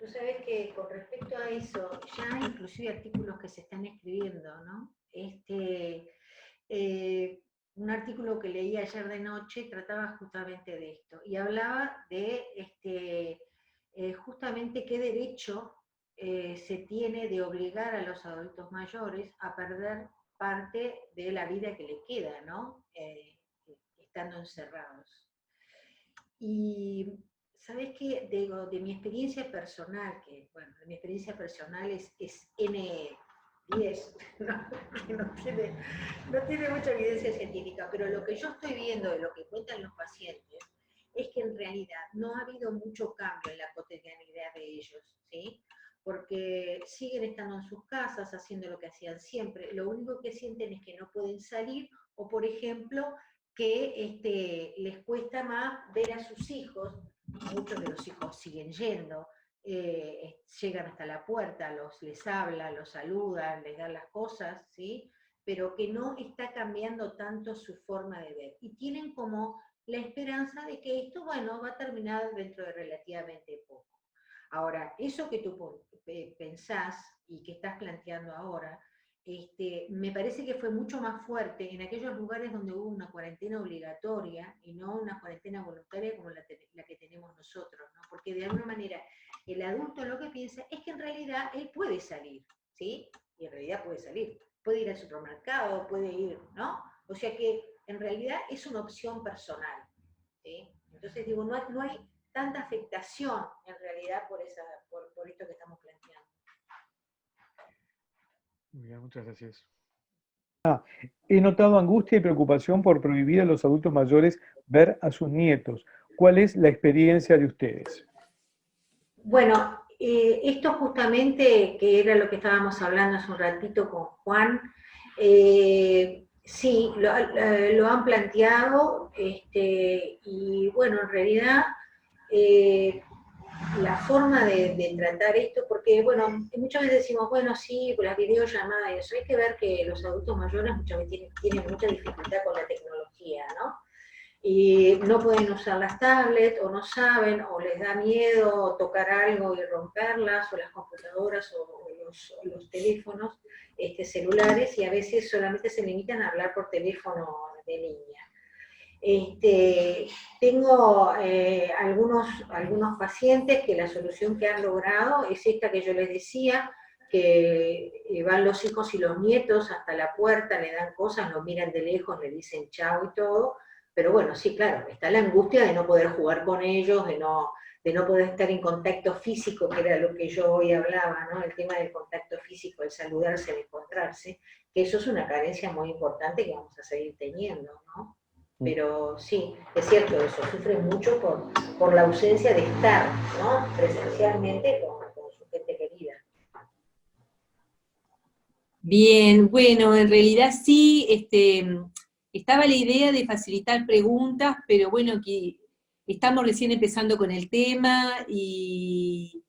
Tú sabes que con respecto a eso, ya hay inclusive artículos que se están escribiendo, ¿no? Un artículo que leí ayer de noche trataba justamente de esto, y hablaba de justamente qué derecho se tiene de obligar a los adultos mayores a perder parte de la vida que les queda, ¿no? Estando encerrados. Y ¿sabes qué? Digo, de mi experiencia personal, que bueno, mi experiencia personal es N10, ¿no? Que no tiene mucha evidencia científica, pero lo que yo estoy viendo de lo que cuentan los pacientes es que en realidad no ha habido mucho cambio en la cotidianidad de ellos, ¿sí? Porque siguen estando en sus casas haciendo lo que hacían siempre. Lo único que sienten es que no pueden salir, o por ejemplo, que les cuesta más ver a sus hijos. Muchos de los hijos siguen yendo, llegan hasta la puerta, les hablan, los saludan, les dan las cosas, ¿sí? Pero que no está cambiando tanto su forma de ver. Y tienen como la esperanza de que esto, bueno, va a terminar dentro de relativamente poco. Ahora, eso que tú pensás y que estás planteando ahora, me parece que fue mucho más fuerte en aquellos lugares donde hubo una cuarentena obligatoria y no una cuarentena voluntaria como la que tenemos nosotros, ¿no? Porque de alguna manera el adulto lo que piensa es que en realidad él puede salir, ¿sí? Y en realidad puede ir al supermercado, puede ir, ¿no? O sea que en realidad es una opción personal, ¿sí? Entonces digo, no hay tanta afectación en realidad por esto que estamos planteando. Muy bien, muchas gracias. He notado angustia y preocupación por prohibir a los adultos mayores ver a sus nietos. ¿Cuál es la experiencia de ustedes? Bueno, esto justamente, que era lo que estábamos hablando hace un ratito con Juan, sí, lo han planteado, y bueno, en realidad la forma de tratar esto, porque bueno, muchas veces decimos, bueno, sí, por las videollamadas y eso, hay que ver que los adultos mayores muchas veces tienen mucha dificultad con la tecnología, ¿no? Y no pueden usar las tablets, o no saben, o les da miedo tocar algo y romperlas, o las computadoras, o los teléfonos celulares, y a veces solamente se limitan a hablar por teléfono de línea. Tengo algunos pacientes que la solución que han logrado es esta que yo les decía, que van los hijos y los nietos hasta la puerta, le dan cosas, lo miran de lejos, le dicen chao y todo, pero bueno, sí, claro, está la angustia de no poder jugar con ellos, de no poder estar en contacto físico, que era lo que yo hoy hablaba, ¿no? El tema del contacto físico, el saludarse, el encontrarse, que eso es una carencia muy importante que vamos a seguir teniendo, ¿no? Pero sí, es cierto eso, sufren mucho por la ausencia de estar, ¿no? Presencialmente con su gente querida. Bien, bueno, en realidad sí, estaba la idea de facilitar preguntas, pero bueno, que estamos recién empezando con el tema y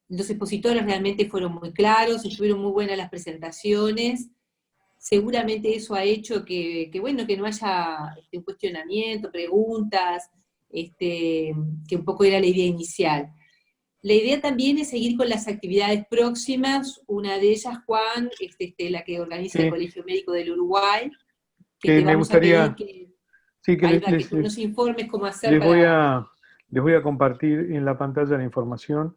los expositores realmente fueron muy claros, estuvieron muy buenas las presentaciones. Seguramente eso ha hecho que bueno, que no haya un cuestionamiento, preguntas, que un poco era la idea inicial. La idea también es seguir con las actividades próximas, una de ellas, Juan, la que organiza el Colegio Médico del Uruguay, que te me vamos gustaría, a pedir sí, que que nos informes cómo hacer para... les voy a compartir en la pantalla la información.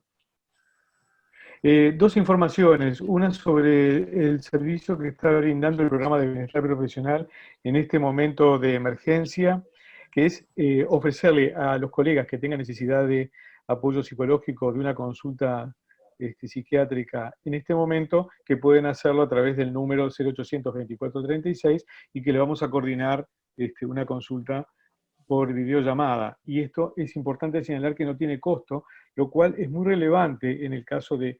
Dos informaciones, una sobre el servicio que está brindando el programa de bienestar profesional en este momento de emergencia, que es ofrecerle a los colegas que tengan necesidad de apoyo psicológico, de una consulta psiquiátrica en este momento, que pueden hacerlo a través del número 0800 2436 y que le vamos a coordinar una consulta por videollamada. Y esto es importante señalar que no tiene costo, lo cual es muy relevante en el caso de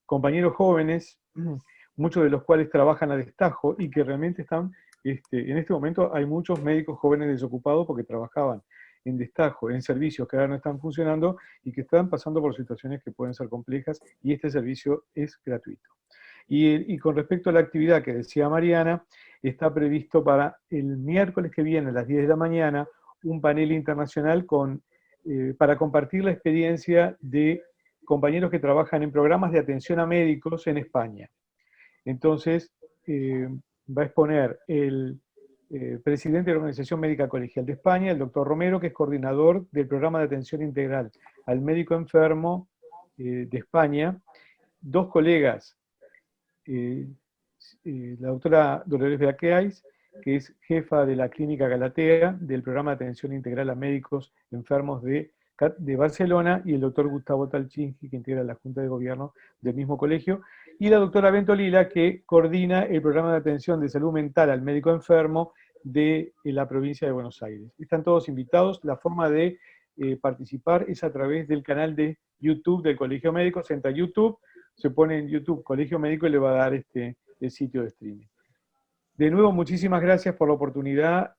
compañeros jóvenes, muchos de los cuales trabajan a destajo y que realmente están, en este momento hay muchos médicos jóvenes desocupados porque trabajaban en destajo, en servicios que ahora no están funcionando y que están pasando por situaciones que pueden ser complejas, y este servicio es gratuito. Y con respecto a la actividad que decía Mariana, está previsto para el miércoles que viene a las 10 de la mañana un panel internacional para compartir la experiencia de compañeros que trabajan en programas de atención a médicos en España. Entonces, va a exponer el presidente de la Organización Médica Colegial de España, el doctor Romero, que es coordinador del programa de atención integral al médico enfermo de España, dos colegas, la doctora Dolores Beaqueais, que es jefa de la Clínica Galatea, del programa de atención integral a médicos enfermos de Barcelona, y el doctor Gustavo Talchinski, que integra la Junta de Gobierno del mismo colegio, y la doctora Bentolila, que coordina el programa de atención de salud mental al médico enfermo de la provincia de Buenos Aires. Están todos invitados. La forma de participar es a través del canal de YouTube del Colegio Médico. Se entra a YouTube, se pone en YouTube Colegio Médico y le va a dar el sitio de streaming. De nuevo, muchísimas gracias por la oportunidad.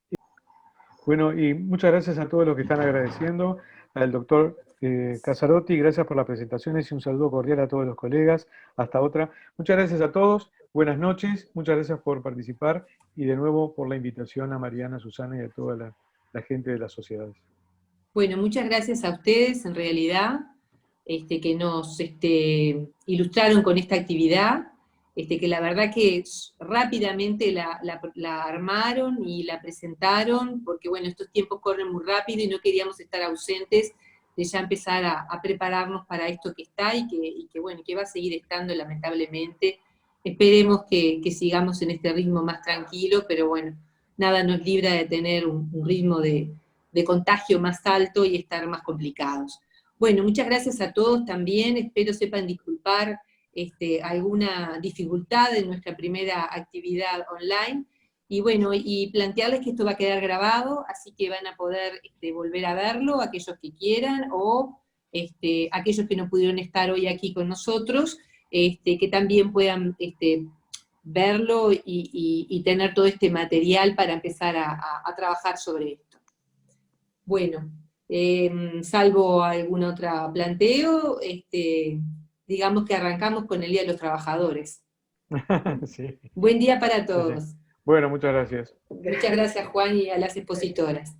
Bueno, y muchas gracias a todos los que están agradeciendo, al doctor Casarotti, gracias por las presentaciones y un saludo cordial a todos los colegas. Hasta otra. Muchas gracias a todos, buenas noches, muchas gracias por participar y de nuevo por la invitación a Mariana, Susana y a toda la gente de las sociedades. Bueno, muchas gracias a ustedes, en realidad, que nos ilustraron con esta actividad, que la verdad que rápidamente la armaron y la presentaron, porque bueno, estos tiempos corren muy rápido y no queríamos estar ausentes de ya empezar a prepararnos para esto que está y que bueno, que va a seguir estando lamentablemente. Esperemos que sigamos en este ritmo más tranquilo, pero bueno, nada nos libra de tener un ritmo de contagio más alto y estar más complicados. Bueno, muchas gracias a todos también, espero sepan disculpar alguna dificultad en nuestra primera actividad online, y bueno, y plantearles que esto va a quedar grabado, así que van a poder volver a verlo, aquellos que quieran, o aquellos que no pudieron estar hoy aquí con nosotros, que también puedan verlo y tener todo este material para empezar a trabajar sobre esto. Bueno, salvo algún otro planteo, digamos que arrancamos con el Día de los Trabajadores. Sí. Buen día para todos. Bueno, muchas gracias. Muchas gracias, Juan, y a las expositoras.